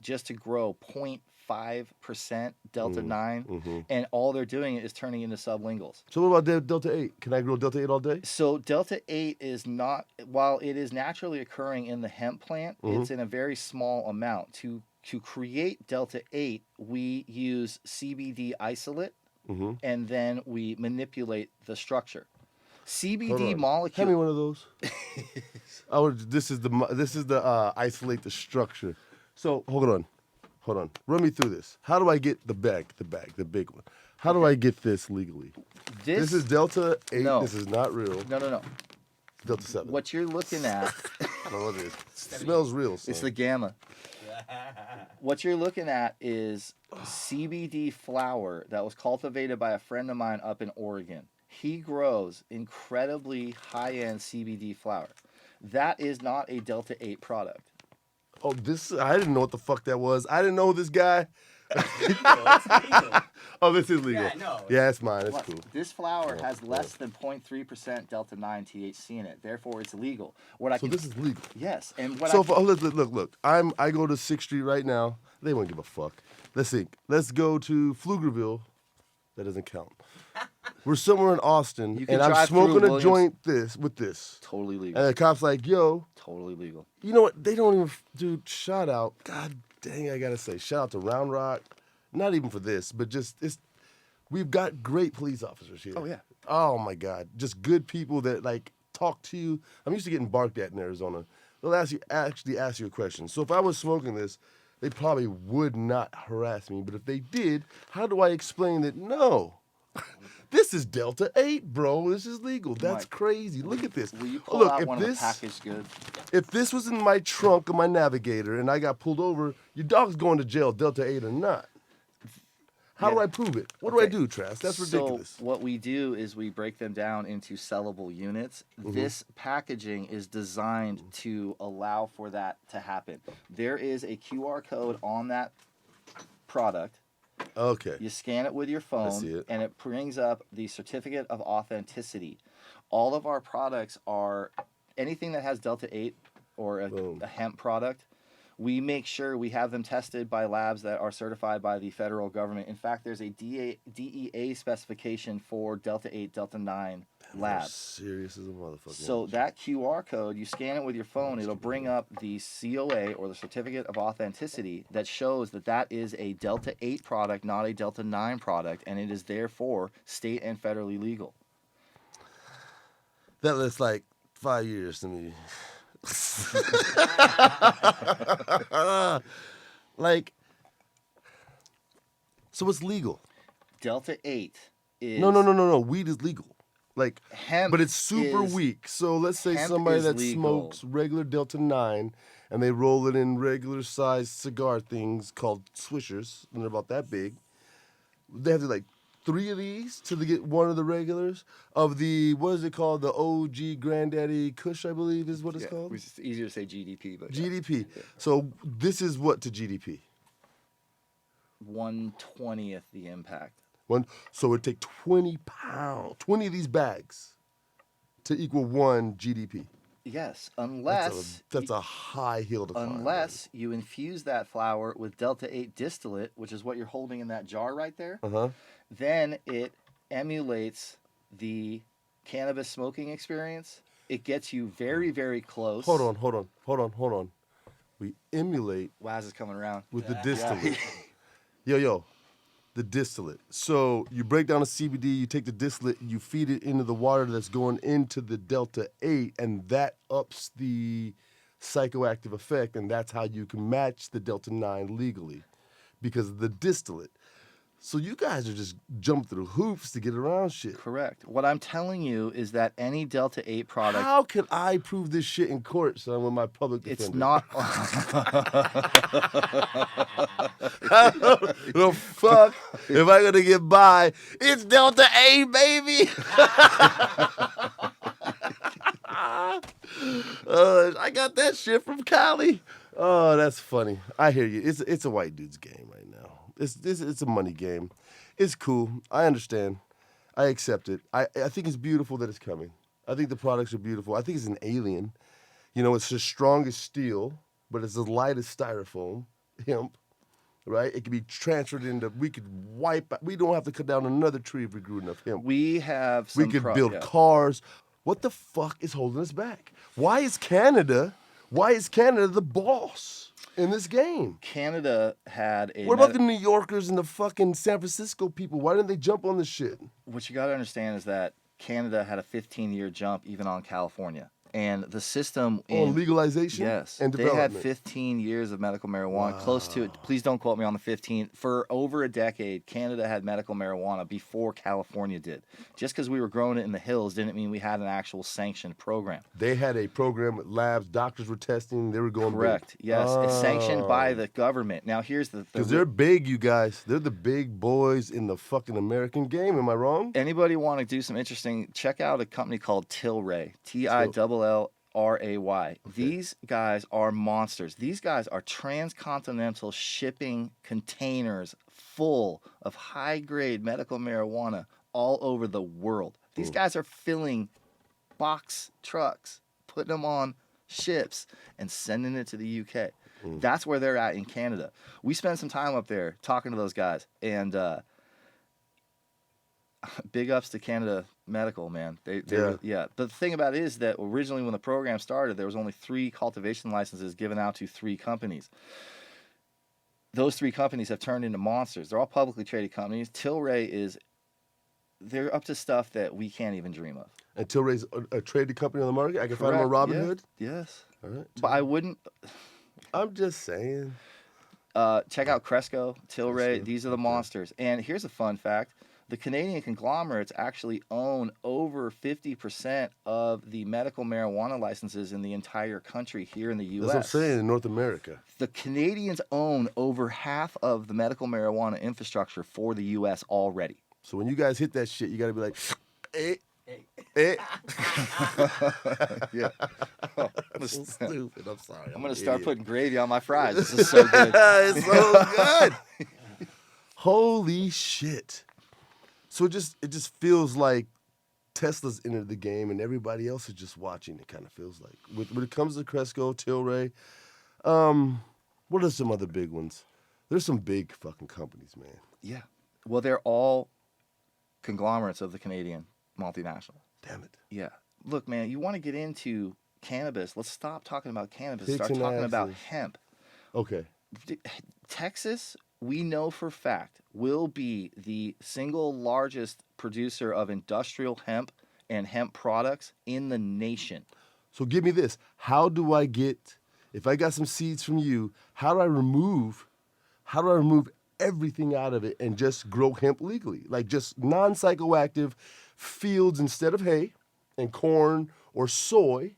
just to grow 0.5% Delta 9, and all they're doing is turning into sublinguals. So what about Delta 8? Can I grow Delta 8 all day? So Delta 8 is not, while it is naturally occurring in the hemp plant, it's in a very small amount. To create Delta 8, we use CBD isolate, and then we manipulate the structure. CBD molecule. Hand me one of those. This is the isolate the structure. So hold on. Run me through this. How do I get the big one? How do I get this legally? This is Delta 8. No. This is not real. No. Delta 7. What you're looking at. I don't know what it is. It smells real. Son. It's the gamma. What you're looking at is CBD flower that was cultivated by a friend of mine up in Oregon. He grows incredibly high-end CBD flower. That is not a Delta 8 product. Oh, I didn't know what the fuck that was. I didn't know this guy. Oh, this is legal. Yeah, it's mine. It's cool. This flower has less than 0.3% Delta 9 THC in it. Therefore, it's legal. This is legal. Yes, and look. I go to 6th Street right now. They won't give a fuck. Let's think. Let's go to Pflugerville. That doesn't count. We're somewhere in Austin, and I'm smoking a joint with this. Totally legal. And the cop's like, yo. Totally legal. You know what? They don't even, dude, shout out. God dang, I got to say, shout out to Round Rock. Not even for this, but we've got great police officers here. Oh, yeah. Oh, my God. Just good people that, like, talk to you. I'm used to getting barked at in Arizona. They'll ask you a question. So if I was smoking this, they probably would not harass me. But if they did, how do I explain that? No. This is Delta 8, bro. This is legal. That's crazy. Look at this. Will you pull out one of the packaged goods? If this was in my trunk of my Navigator and I got pulled over, your dog's going to jail, Delta 8 or not. How do I prove it? What do I do, Trask? That's ridiculous. So what we do is we break them down into sellable units. This packaging is designed to allow for that to happen. There is a QR code on that product. Okay. You scan it with your phone, and it brings up the certificate of authenticity. All of our products are anything that has Delta 8 or a hemp product. We make sure we have them tested by labs that are certified by the federal government. In fact, there's a DEA specification for Delta 8, Delta 9 labs. Serious as a motherfucker. So that QR code, you scan it with your phone, it'll bring up the COA or the certificate of authenticity that shows that that is a Delta 8 product, not a Delta 9 product, and it is therefore state and federally legal. That looks like 5 years to me. So it's legal. Delta 8 is... No. Weed is legal. Like, hemp, but it's super weak. So let's say somebody that smokes regular Delta 9 and they roll it in regular sized cigar things called swishers, and they're about that big. They have to like 3 of these to get one of the regulars of the, what is it called? The OG Granddaddy Kush, I believe is what it's called. It's easier to say GDP, but GDP. Yeah. So this is what to GDP? 1/20th the impact. So it would take 20 pounds, 20 of these bags to equal 1 GDP. Yes, unless That's a high hill to climb. unless you infuse that flower with Delta 8 distillate, which is what you're holding in that jar right there. Then it emulates the cannabis smoking experience. It gets you very, very close. Hold on. We emulate Waz is coming around. with the distillate. Yo, the distillate. So you break down the CBD, you take the distillate, you feed it into the water that's going into the Delta 8, and that ups the psychoactive effect, and that's how you can match the Delta 9 legally because of the distillate. So you guys are just jumping through hoops to get around shit. Correct. What I'm telling you is that any Delta 8 product... How can I prove this shit in court, son, with my public defender? It's not... The fuck if I gonna get by? It's Delta 8, baby. I got that shit from Cali. Oh, that's funny. I hear you. It's a white dude's game right now. It's a money game. It's cool. I understand. I accept it. I think it's beautiful that it's coming. I think the products are beautiful. I think it's an alien. You know, it's as strong as steel, but it's as light as styrofoam, hemp, right? It can be transferred into, we could wipe out, we don't have to cut down another tree if we grew enough hemp. We have some... We could build cars. What the fuck is holding us back? Why is Canada the boss in this game? Canada had a... What about the New Yorkers and the fucking San Francisco people? Why didn't they jump on this shit? What you got to understand is that Canada had a 15-year jump even on California. And the system... On legalization? Yes. And they development. had 15 years of medical marijuana, close to it. Please don't quote me on the 15. For over a decade, Canada had medical marijuana before California did. Just because we were growing it in the hills didn't mean we had an actual sanctioned program. They had a program with labs, doctors were testing, they were going Correct. big. Yes. It's sanctioned by the government. Now, here's the... Because they're big, you guys. They're the big boys in the fucking American game. Am I wrong? Anybody want to do some interesting... Check out a company called Tilray. Tillray. Okay. These guys are monsters. These guys are transcontinental shipping containers full of high-grade medical marijuana all over the world. These guys are filling box trucks, putting them on ships, and sending it to the UK. That's where they're at in Canada. We spent some time up there talking to those guys, and big ups to Canada Medical, man. They were. The thing about it is that originally when the program started, there was only 3 cultivation licenses given out to 3 companies. Those 3 companies have turned into monsters. They're all publicly traded companies. Tilray they're up to stuff that we can't even dream of. And Tilray's a traded company on the market? I can find them on Robinhood? Yes. All right. But I wouldn't... I'm just saying. Check out Cresco, Tilray. These are the monsters. And here's a fun fact. The Canadian conglomerates actually own over 50% of the medical marijuana licenses in the entire country here in the U.S. That's what I'm saying, in North America. The Canadians own over half of the medical marijuana infrastructure for the U.S. already. So when you guys hit that shit, you got to be like, eh. Yeah. That's so stupid. I'm sorry. I'm going to start putting gravy on my fries. This is so good. It's so good. Holy shit. So it just feels like Tesla's entered the game and everybody else is just watching. It kind of feels like when it comes to Cresco, Tilray. What are some other big ones? There's some big fucking companies, man. Yeah. Well, they're all conglomerates of the Canadian multinational. Damn it. Yeah. Look, man, you want to get into cannabis. Let's stop talking about cannabis. Pigs Start and talking asses. about hemp. Okay. Texas, we know for fact, will be the single largest producer of industrial hemp and hemp products in the nation. So give me this. How do I get, if I got some seeds from you, how do I remove everything out of it and just grow hemp legally? Like just non-psychoactive fields instead of hay and corn or soy,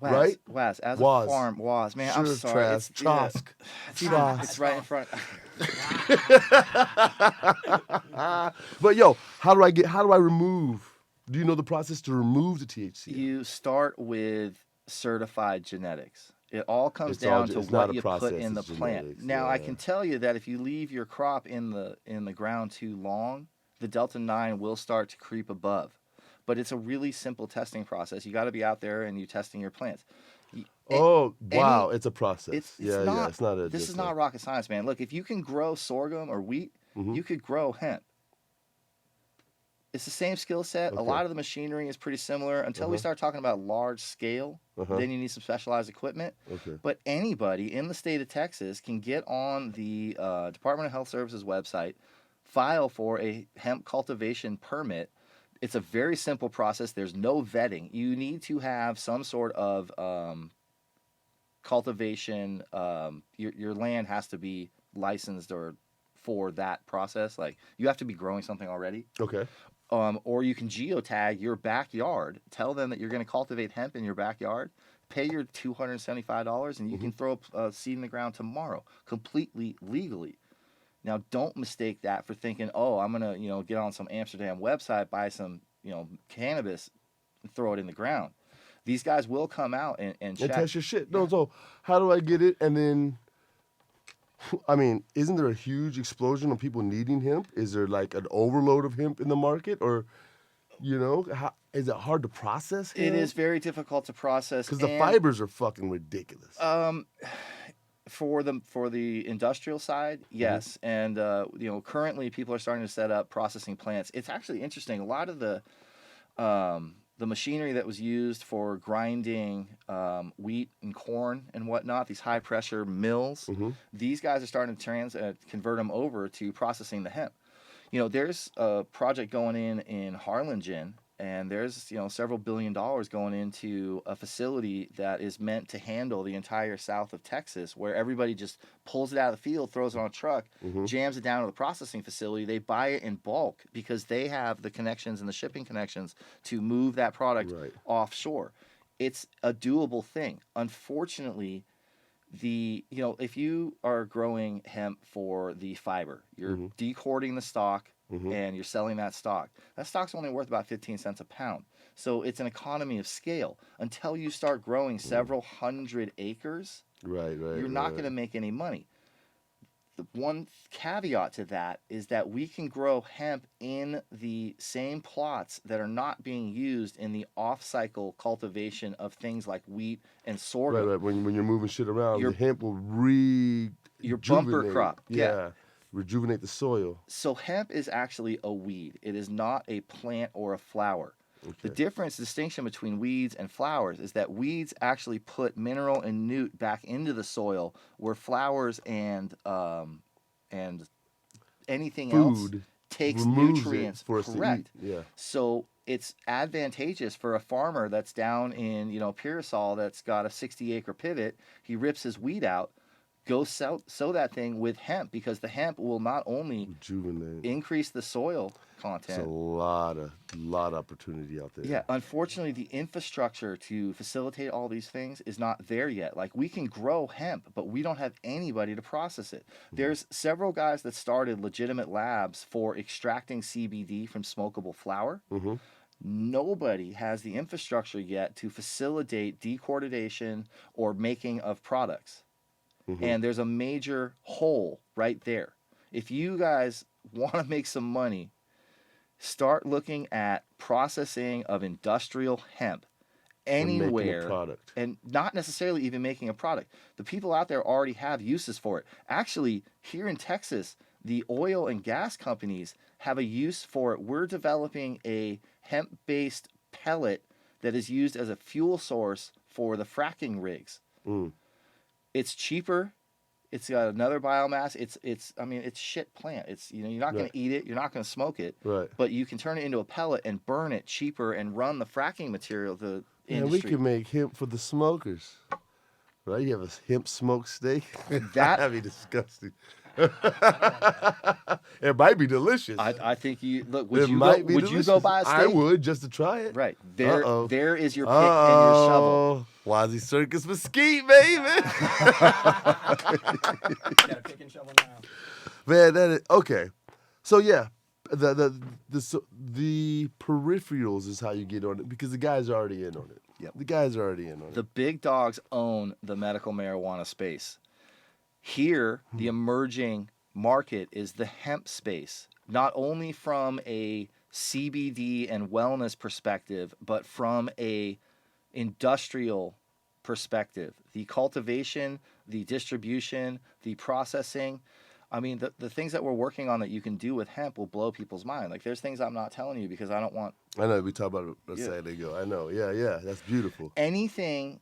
right? Waz, as Waz. a farm, Waz, man, I'm Sure, sorry. Trask. It's right in front. But yo, how do I remove? Do you know the process to remove the THC? You start with certified genetics. It all comes It's all down ju- to it's not what a you process, put in the it's plant. genetics. Now, I Yeah. can tell you that if you leave your crop in the ground too long, the Delta 9 will start to creep above. But it's a really simple testing process. You got to be out there and you testing your plants. Y- a- Oh, wow. any It's a process. it's Yeah. not It's not a. this just is a- not rocket science, man. Look, if you can grow sorghum or wheat, Mhm. you could grow hemp. It's the same skill set. A Okay. lot of the machinery is pretty similar until we start talking about large scale. Uh-huh. Then you need some specialized equipment. Okay. But anybody in the state of Texas can get on the Department of Health Services website, file for a hemp cultivation permit. It's a very simple process. There's no vetting. You need to have some sort of cultivation. Your land has to be licensed or for that process. Like you have to be growing something already. Okay. Or you can geotag your backyard. Tell them that you're going to cultivate hemp in your backyard. Pay your $275, and you can throw a seed in the ground tomorrow, completely legally. Now, don't mistake that for thinking, oh, I'm gonna, get on some Amsterdam website, buy some, cannabis, and throw it in the ground. These guys will come out and And check. test your shit. No, so how do I get it? And then, I mean, isn't there a huge explosion of people needing hemp? Is there like an overload of hemp in the market? Or, how, is it hard to process hemp? It is very difficult to process Because the and, fibers are fucking ridiculous. For the industrial side, yes, and currently people are starting to set up processing plants. It's actually interesting. A lot of the machinery that was used for grinding wheat and corn and whatnot, these high pressure mills, these guys are starting to convert them over to processing the hemp. There's a project going in Harlingen, and there's several $1 billion going into a facility that is meant to handle the entire south of Texas, where everybody just pulls it out of the field, throws it on a truck, jams it down to the processing facility. They buy it in bulk because they have the connections and the shipping connections to move that product offshore. It's a doable thing. Unfortunately, if you are growing hemp for the fiber, you're decording the stalk and you're selling that stock. That stock's only worth about 15 cents a pound. So it's an economy of scale. Until you start growing several hundred acres, you're not going to make any money. The one caveat to that is that we can grow hemp in the same plots that are not being used in the off-cycle cultivation of things like wheat and sorghum. Right. When you're moving shit around, Your- the hemp will Your bumper crop. Yeah. Rejuvenate the soil. So hemp is actually a weed. It is not a plant or a flower. The distinction between weeds and flowers is that weeds actually put mineral and nut back into the soil, where flowers and anything else Food takes removes it nutrients. for us to Correct. eat. Yeah. So it's advantageous for a farmer that's down in Pearsall that's got a 60-acre pivot. He rips his weed out. Go sow that thing with hemp, because the hemp will not only Rejuvenate. increase the soil content. It's a lot of opportunity out there. Yeah, unfortunately, the infrastructure to facilitate all these things is not there yet. Like, we can grow hemp, but we don't have anybody to process it. There's several guys that started legitimate labs for extracting CBD from smokable flower. Nobody has the infrastructure yet to facilitate decordation or making of products. And there's a major hole right there. If you guys want to make some money, start looking at processing of industrial hemp anywhere, making a product. and not necessarily even making a product. The people out there already have uses for it. Actually, here in Texas, the oil and gas companies have a use for it. We're developing a hemp-based pellet that is used as a fuel source for the fracking rigs. It's cheaper. It's got another biomass. It's shit plant. It's you're not going to eat it. You're not going to smoke it. Right. But you can turn it into a pellet and burn it cheaper and run the fracking material to the And industry. we can make hemp for the smokers. Right? You have a hemp smoked steak? That'd be disgusting. It might be delicious. I think you look. It might be Would delicious. you go buy a steak? I would, just to try it. Right Uh-oh. there is your pick and your shovel. WazzyCircus Mesquite, baby. Got a pick and shovel now. Man, that is okay. So yeah, the peripherals is how you get on it because the guys are already in on it. Yep. The guys are already in on The it. big dogs own the medical marijuana space. Here, the emerging market is the hemp space, not only from a CBD and wellness perspective, but from a industrial perspective. The cultivation, the distribution, the processing. I mean, the things that we're working on that you can do with hemp will blow people's mind. Like, there's things I'm not telling you because I don't want I know we talked about it a second ago. I know. Yeah. That's beautiful. anything.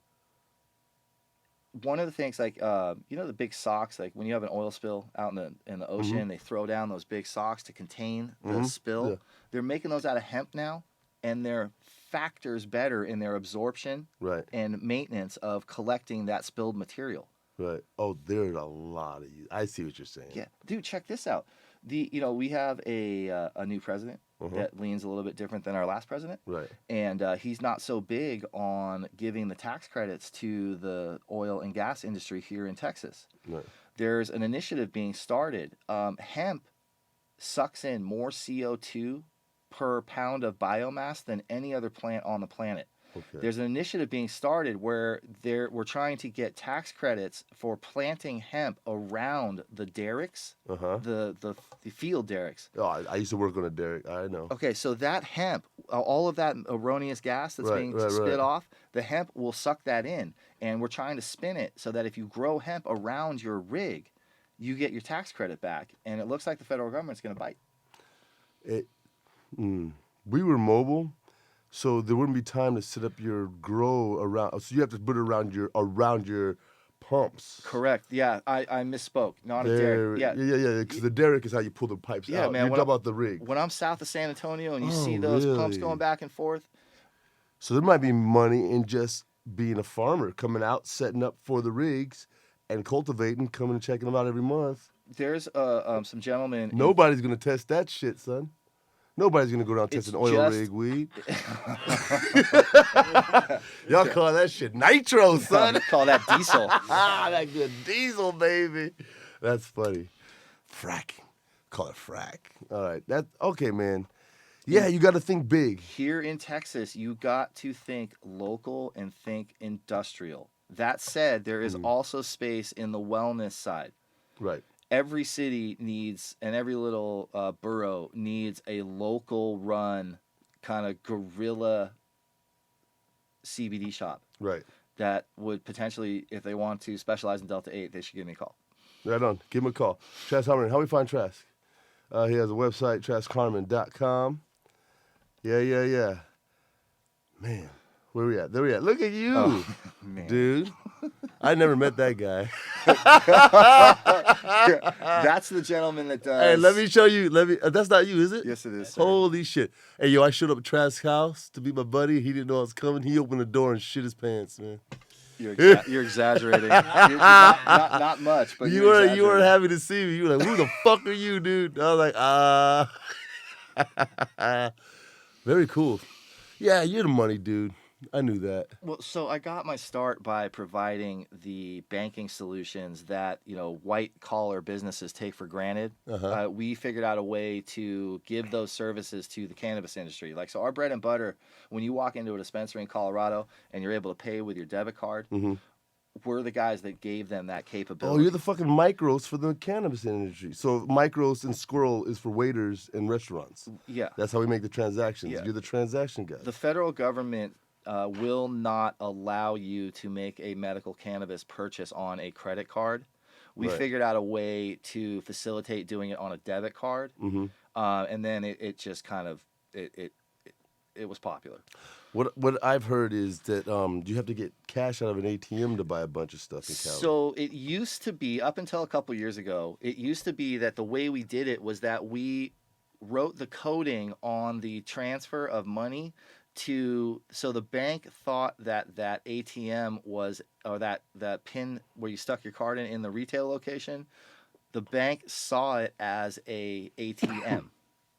One of the things, like the big socks, like when you have an oil spill out in the ocean, they throw down those big socks to contain the spill. Yeah. They're making those out of hemp now, and they're factors better in their absorption Right. and maintenance of collecting that spilled material. Right. Oh, there's a lot of you. I see what you're saying. Yeah, dude, check this out. We have a new president that leans a little bit different than our last president. Right. And he's not so big on giving the tax credits to the oil and gas industry here in Texas. Right. There's an initiative being started. Hemp sucks in more CO2 per pound of biomass than any other plant on the planet. Okay. There's an initiative being started where we're trying to get tax credits for planting hemp around the derricks, the field derricks. Oh, I used to work on a derrick. I know. Okay, so that hemp, all of that erroneous gas that's being spit off, the hemp will suck that in. And we're trying to spin it so that if you grow hemp around your rig, you get your tax credit back. And it looks like the federal government's going to bite. We were mobile, so there wouldn't be time to set up your grow around. So you have to put it around your pumps. Correct. Yeah, I misspoke. Not a derrick. Yeah. Because the derrick is how you pull the pipes Yeah, out. man, You're talking about the rig. When I'm south of San Antonio and you Oh, see those pumps really? going back and forth, So there might be money in just being a farmer, coming out, setting up for the rigs, and cultivating, coming and checking them out every month. there's some gentlemen. Nobody's gonna test that shit, son. Nobody's gonna go down testing oil just- rig weed. Y'all call that shit nitro, son. Call that diesel. That good diesel, baby. That's funny. Fracking. Call it frack. All right. That okay, man. Yeah, you got to think big. Here in Texas, you got to think local and think industrial. That said, there is also space in the wellness side. Right. Every city needs, and every little borough needs a local run kind of guerrilla CBD shop Right. that would potentially, if they want to specialize in Delta 8, they should give me a call. Right on. Give him a call. Trask Harmon. How we find Trask? He has a website, traskharmon.com. Yeah. Man, where we at? There we at. Look at you, Man. dude. I never met that guy. That's the gentleman that does. Hey, let me show you. That's not you, is it? Yes, it is, sir. Holy shit. Hey, yo, I showed up at Trask's house to be my buddy. He didn't know I was coming. He opened the door and shit his pants, man. You're exaggerating. Not much, but You weren't happy to see me. You were like, who the fuck are you, dude? I was like, Very cool. Yeah, you're the money, dude. I knew that. Well, so I got my start by providing the banking solutions that white collar businesses take for granted. We figured out a way to give those services to the cannabis industry. Like, so our bread and butter, when you walk into a dispensary in Colorado and you're able to pay with your debit card, we're the guys that gave them that capability. Oh, you're the fucking micros for the cannabis industry. So micros and squirrel is for waiters in restaurants. Yeah. That's how we make the transactions. Yeah. You're the transaction guy. The federal government will not allow you to make a medical cannabis purchase on a credit card. We Right. figured out a way to facilitate doing it on a debit card, and then it just kind of it was popular. What I've heard is that you have to get cash out of an ATM to buy a bunch of stuff in Cali. So it used to be, up until a couple years ago, it used to be that the way we did it was that we wrote the coding on the transfer of money so the bank thought that ATM was, or that pin where you stuck your card in the retail location, the bank saw it as a ATM.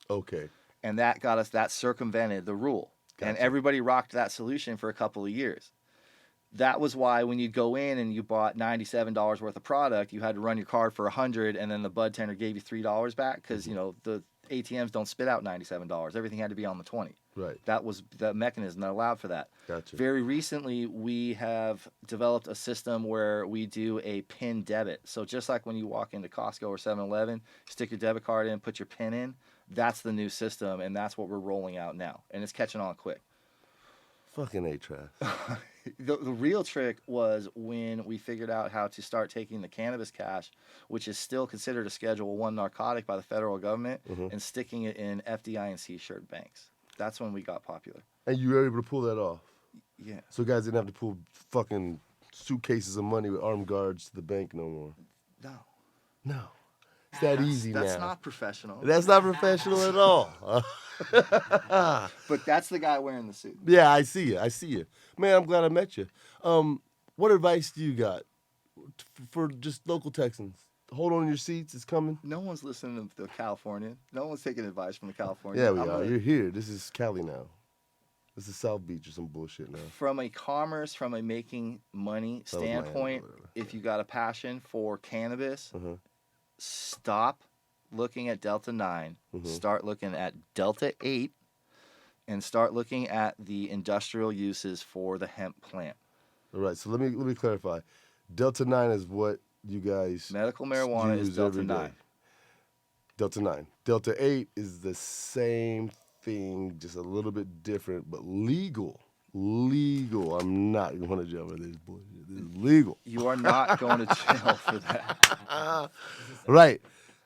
Okay. And that circumvented the rule. Gotcha. And everybody rocked that solution for a couple of years. That was why when you go in and you bought $97 worth of product, you had to run your card for $100, and then the bud tender gave you $3 back because the ATMs don't spit out $97. Everything had to be on the 20. Right. That was the mechanism that allowed for that. Gotcha. Very recently, we have developed a system where we do a PIN debit. So just like when you walk into Costco or 7-Eleven, stick your debit card in, put your PIN in. That's the new system, and that's what we're rolling out now. And it's catching on quick. Fucking A-Trask. The real trick was when we figured out how to start taking the cannabis cash, which is still considered a Schedule I narcotic by the federal government, and sticking it in FDIC-insured banks. That's when we got popular. And you were able to pull that off. Yeah. So guys didn't have to pull fucking suitcases of money with armed guards to the bank no more. No. It's that easy now. That's not professional. That's not professional at all. But that's the guy wearing the suit. Yeah, I see you. Man, I'm glad I met you. What advice do you got for just local Texans? Hold on to your seats, it's coming. No one's listening to California. No one's taking advice from the California. Yeah, we are. You're here. This is Cali now. This is South Beach or some bullshit now. From a commerce, from a making money standpoint, if you got a passion for cannabis, stop looking at Delta 9, start looking at Delta 8, and start looking at the industrial uses for the hemp plant. All right, so let me clarify. Delta 9 is what you guys medical marijuana use is Delta every day. 9. Delta 9. Delta 8 is the same thing, just a little bit different, but legal. Legal. I'm not going to jail for this bullshit. This is legal. You are not going to jail for that. Right.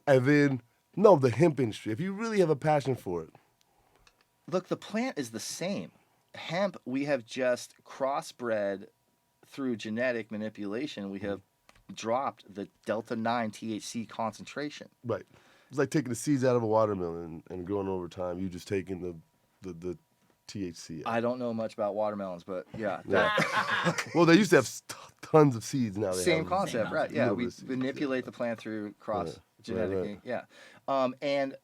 And then, the hemp industry. If you really have a passion for it. Look, the plant is the same. Hemp, we have just crossbred through genetic manipulation. We have dropped the Delta 9 THC concentration. Right. It's like taking the seeds out of a watermelon and growing over time. You just taking the THC out. I don't know much about watermelons, but yeah. Well, they used to have tons of seeds. Now they Same have concept, right? Yeah, we seeds, manipulate the plant through cross genetic. Right. Yeah. And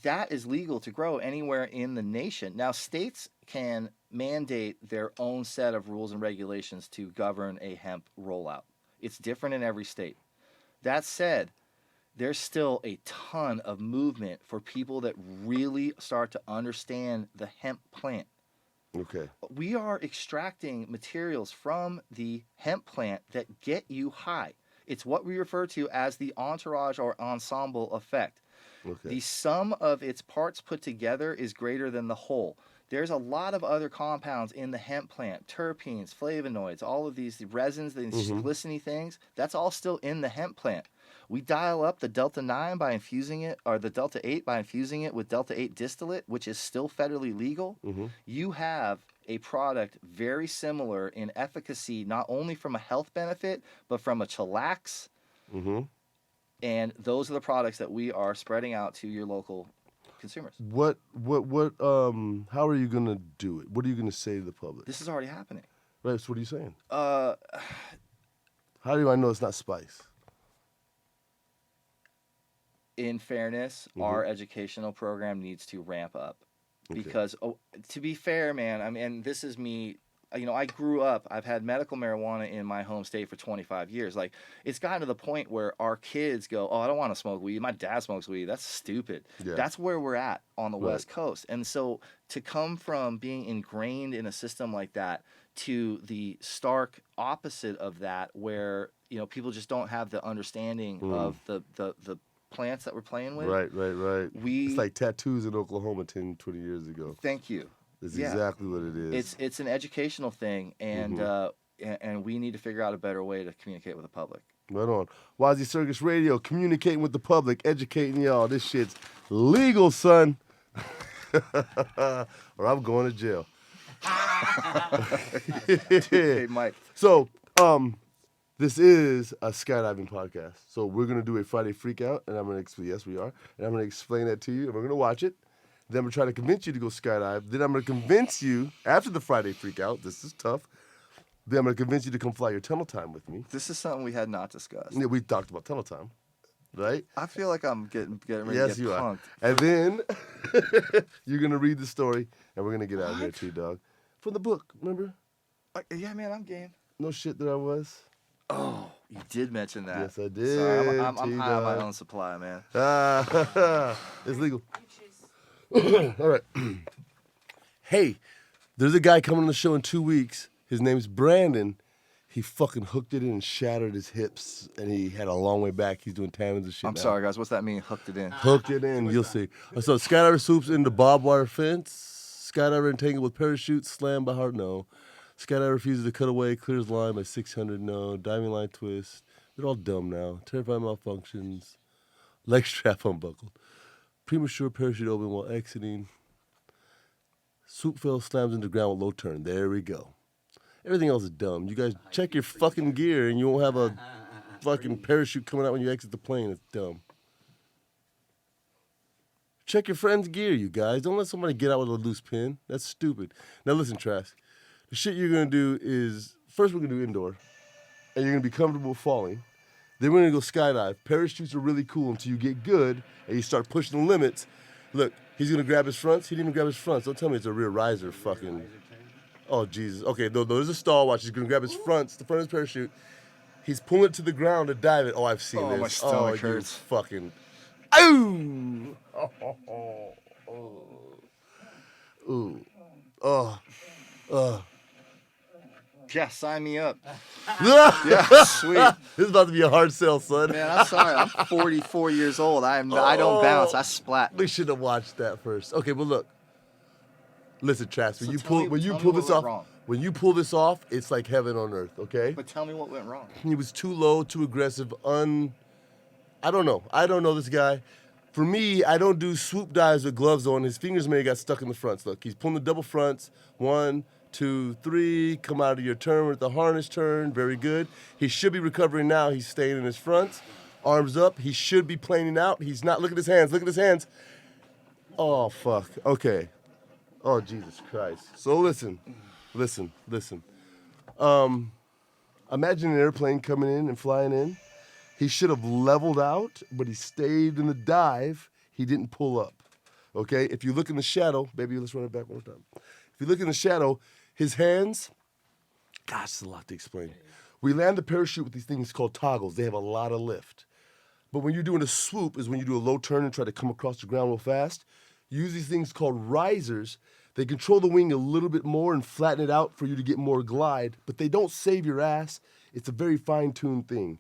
that is legal to grow anywhere in the nation. Now, states can mandate their own set of rules and regulations to govern a hemp rollout. It's different in every state. That said, there's still a ton of movement for people that really start to understand the hemp plant. Okay. We are extracting materials from the hemp plant that get you high. It's what we refer to as the entourage or ensemble effect. Okay. The sum of its parts put together is greater than the whole. There's a lot of other compounds in the hemp plant, terpenes, flavonoids, all of these resins, these glycine things, that's all still in the hemp plant. We dial up the Delta 9 by infusing it, or the Delta 8 by infusing it with Delta 8 distillate, which is still federally legal. You have a product very similar in efficacy, not only from a health benefit, but from a chillax. And those are the products that we are spreading out to your local consumers. How are you going to do it? What are you going to say to the public? This is already happening. Right, so what are you saying? How do I know it's not spice? In fairness, our educational program needs to ramp up. Because, to be fair, man, I mean, and this is me, I grew up, I've had medical marijuana in my home state for 25 years. Like, it's gotten to the point where our kids go, I don't want to smoke weed. My dad smokes weed. That's stupid. Yeah. That's where we're at on the West Coast. And so to come from being ingrained in a system like that to the stark opposite of that, where, people just don't have the understanding of the plants that we're playing with. Right. It's like tattoos in Oklahoma 10, 20 years ago. Thank you. That's exactly what it is. It's an educational thing, and we need to figure out a better way to communicate with the public. Right on. WazzyCircus Radio, communicating with the public, educating y'all. This shit's legal, son. Or I'm going to jail. Hey, Mike. So, this is a skydiving podcast. So we're going to do a Friday Freakout, and I'm going to explain, yes, we are, and I'm going to explain that to you, and we're going to watch it. Then I'm going to try to convince you to go skydive. Then I'm going to convince you, after the Friday Freakout, this is tough, then I'm going to convince you to come fly your tunnel time with me. This is something we had not discussed. Yeah, we talked about tunnel time, right? I feel like I'm getting ready yes, to get punked. Are. And then you're going to read the story, and we're going to get out of here too, dog. From the book, remember? Yeah, man, I'm game. No shit that I was. Oh, You did mention that. Yes, I did. Sorry, I'm high on my own supply, man. It's legal. All right. Hey, there's a guy coming on the show in 2 weeks. His name's Brandon. He fucking hooked it in and shattered his hips, and he had a long way back. He's doing tandons and shit I'm now. sorry, guys. What's that mean? Hooked it in. Hooked it in. You'll see. So skydiver swoops into barbed wire fence. Skydiver entangled with parachute. Slammed by hard no. Skydiver refuses to cut away. Clears line by 600 no. Diving line twist. They're all dumb now. Terrifying malfunctions. Leg strap unbuckled. Premature parachute open while exiting. Swoop fail slams into the ground with low turn. There we go. Everything else is dumb. You guys check your fucking gear and you won't have a fucking parachute coming out when you exit the plane. It's dumb. Check your friend's gear, you guys. Don't let somebody get out with a loose pin. That's stupid. Now listen, Trask. The shit you're going to do is, first we're going to do indoor. And you're going to be comfortable falling. Then we're going to go skydive. Parachutes are really cool until you get good and you start pushing the limits. Look, he's going to grab his fronts. He didn't even grab his fronts. Don't tell me it's a rear riser fucking... Oh, Jesus. Okay, there's a stall watch. He's going to grab his fronts, the front of his parachute. He's pulling it to the ground to dive it. Oh, I've seen this. My stomach hurts. Fucking... Ooh! Ooh. Yeah, sign me up. Yeah, Sweet. This is about to be a hard sell, son. Man, I'm sorry. I'm 44 years old. I don't bounce. I splat. We should have watched that first. Okay, well look. Listen, Trask, when So you tell pull me this what off, went wrong. when you pull this off, it's like heaven on earth. Okay. But tell me what went wrong. He was too low, too aggressive, I don't know. I don't know this guy. For me, I don't do swoop dives with gloves on. His fingers may have got stuck in the fronts. Look, he's pulling the double fronts. 1, 2, 3. Come out of your turn with the harness turn. Very good. He should be recovering now. He's staying in his fronts. Arms up. He should be planing out. He's not. Look at his hands. Look at his hands. Oh, fuck. Okay. Oh, Jesus Christ. So listen. Imagine an airplane coming in and flying in. He should have leveled out, but he stayed in the dive. He didn't pull up. Okay? If you look in the shadow, baby, let's run it back one more time. If you look in the shadow, his hands, gosh, it's a lot to explain. We land the parachute with these things called toggles. They have a lot of lift. But when you're doing a swoop is when you do a low turn and try to come across the ground real fast. You use these things called risers. They control the wing a little bit more and flatten it out for you to get more glide, but they don't save your ass. It's a very fine-tuned thing.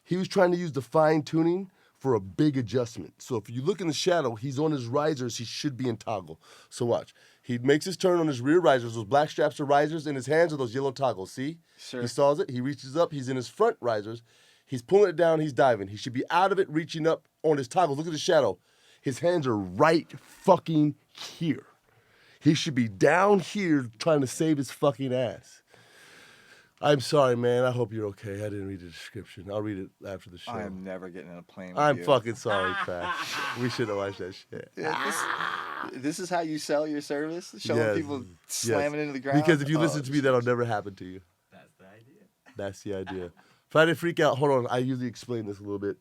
He was trying to use the fine-tuning for a big adjustment. So if you look in the shadow, he's on his risers. He should be in toggle. So watch. He makes his turn on his rear risers. Those black straps are risers. In his hands are those yellow toggles. See? Sure. He stalls it. He reaches up. He's in his front risers. He's pulling it down. He's diving. He should be out of it, reaching up on his toggles. Look at the shadow. His hands are right fucking here. He should be down here trying to save his fucking ass. I'm sorry, man. I hope you're okay. I didn't read the description. I'll read it after the show. I am never getting in a plane with I'm you. fucking sorry, Trask. We should have watched that shit. Yeah, this is how you sell your service? Showing Yes, people slamming into the ground? Because if you listen to me, that'll never happen to you. That's the idea. That's the idea. Friday Freak Out. Hold on. I usually explain this a little bit.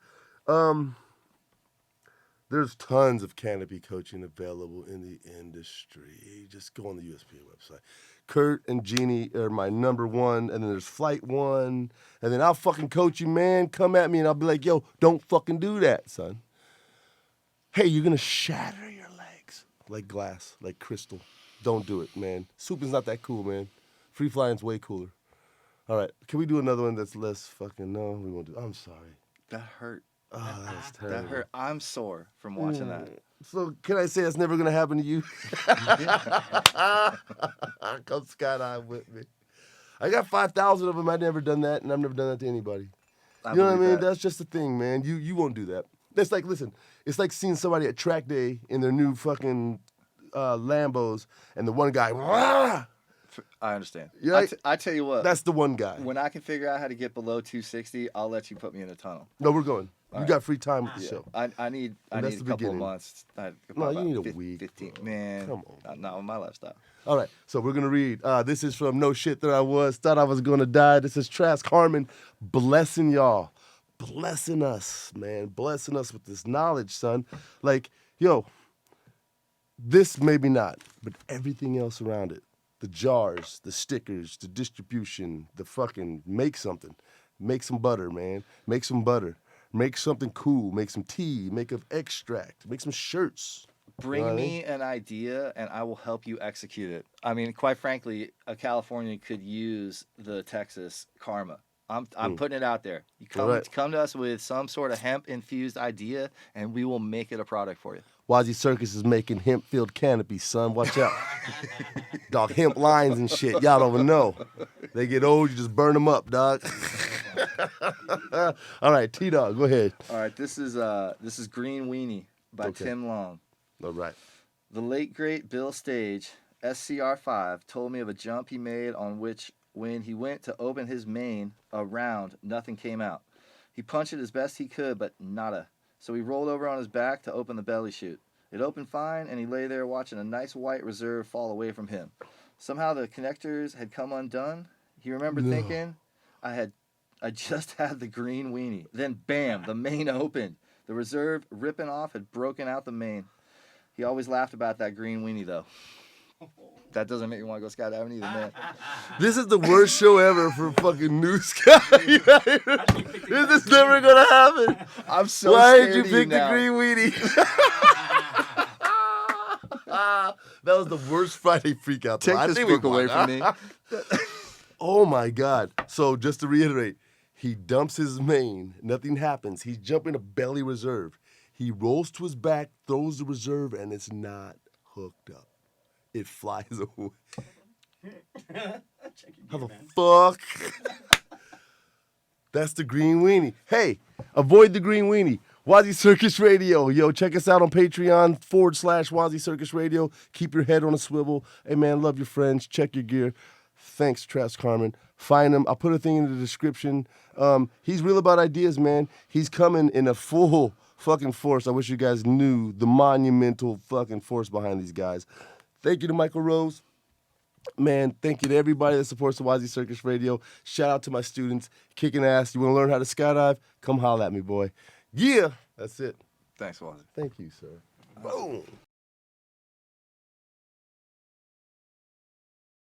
There's tons of canopy coaching available in the industry. Just go on the USPA website. Kurt and Jeannie are my number one, and then there's Flight One, and then I'll fucking coach you, man. Come at me, and I'll be like, yo, don't fucking do that, son. Hey, you're gonna shatter your legs like glass, like crystal. Don't do it, man. Swooping's not that cool, man. Free flying's way cooler. All right, can we do another one that's less fucking, no, we won't do, I'm sorry. That hurt. Oh, that was terrible. That hurt. I'm sore from watching that. So can I say that's never gonna happen to you? Come skydive with me. I got 5,000 of them. I've never done that, and I've never done that to anybody. You know what I mean? That's just the thing, man. You won't do that. That's like, listen, it's like seeing somebody at track day in their new fucking Lambos, and the one guy, Wah! I understand. Yeah, I tell you what. That's the one guy. When I can figure out how to get below 260, I'll let you put me in a tunnel. No, we're going. You right. got free time with the show. I need a couple of months. No, you need a week. 15. Man, come on. Not with my lifestyle. All right, so we're going to read. This is from No Shit That I Was. Thought I was going to die. This is Trask Harmon blessing y'all. Blessing us, man. Blessing us with this knowledge, son. Like, yo, this maybe not, but everything else around it. The jars, the stickers, the distribution, the fucking make something. Make some butter, man. Make some butter. Make something cool. Make some tea. Make an extract. Make some shirts. Bring You know what I me an idea, and I will help you execute it. I mean, quite frankly, a Californian could use the Texas karma. I'm putting it out there. You come to us with some sort of hemp infused idea, and we will make it a product for you. WazzyCircus is making hemp-filled canopy, son. Watch out. Dog, hemp lines and shit. Y'all don't even know. They get old, you just burn them up, dog. All right, T-Dog, go ahead. All right, this is Green Weenie by Tim Long. All right. The late great Bill Stage, SCR5, told me of a jump he made on which when he went to open his main around, nothing came out. He punched it as best he could, but nada. So he rolled over on his back to open the belly chute. It opened fine, and he lay there watching a nice white reserve fall away from him. Somehow the connectors had come undone. He remembered thinking, I just had the green weenie. Then bam, the main opened. The reserve ripping off had broken out the main. He always laughed about that green weenie, though. That doesn't make me want to go skydiving either, man. This is the worst show ever for fucking new sky. This is never gonna happen. I'm so Why scared did you of pick the now. green weenie? That was the worst Friday freak out. Take I this think we book away won. from me. Oh my God. So just to reiterate, he dumps his main. Nothing happens. He's jumping a belly reserve. He rolls to his back, throws the reserve, and it's not hooked up. It flies away. How the fuck? That's the green weenie. Hey, avoid the green weenie. WazzyCircus Radio. Yo, check us out on Patreon /WazzyCircus Radio. Keep your head on a swivel. Hey, man, love your friends. Check your gear. Thanks, Trask Harmon. Find him. I'll put a thing in the description. He's real about ideas, man. He's coming in a full fucking force. I wish you guys knew the monumental fucking force behind these guys. Thank you to Michael Rose. Man, thank you to everybody that supports the WazzyCircus Radio. Shout out to my students. Kicking ass. You want to learn how to skydive? Come holler at me, boy. Yeah. That's it. Thanks, Waz. Thank you, sir. Boom.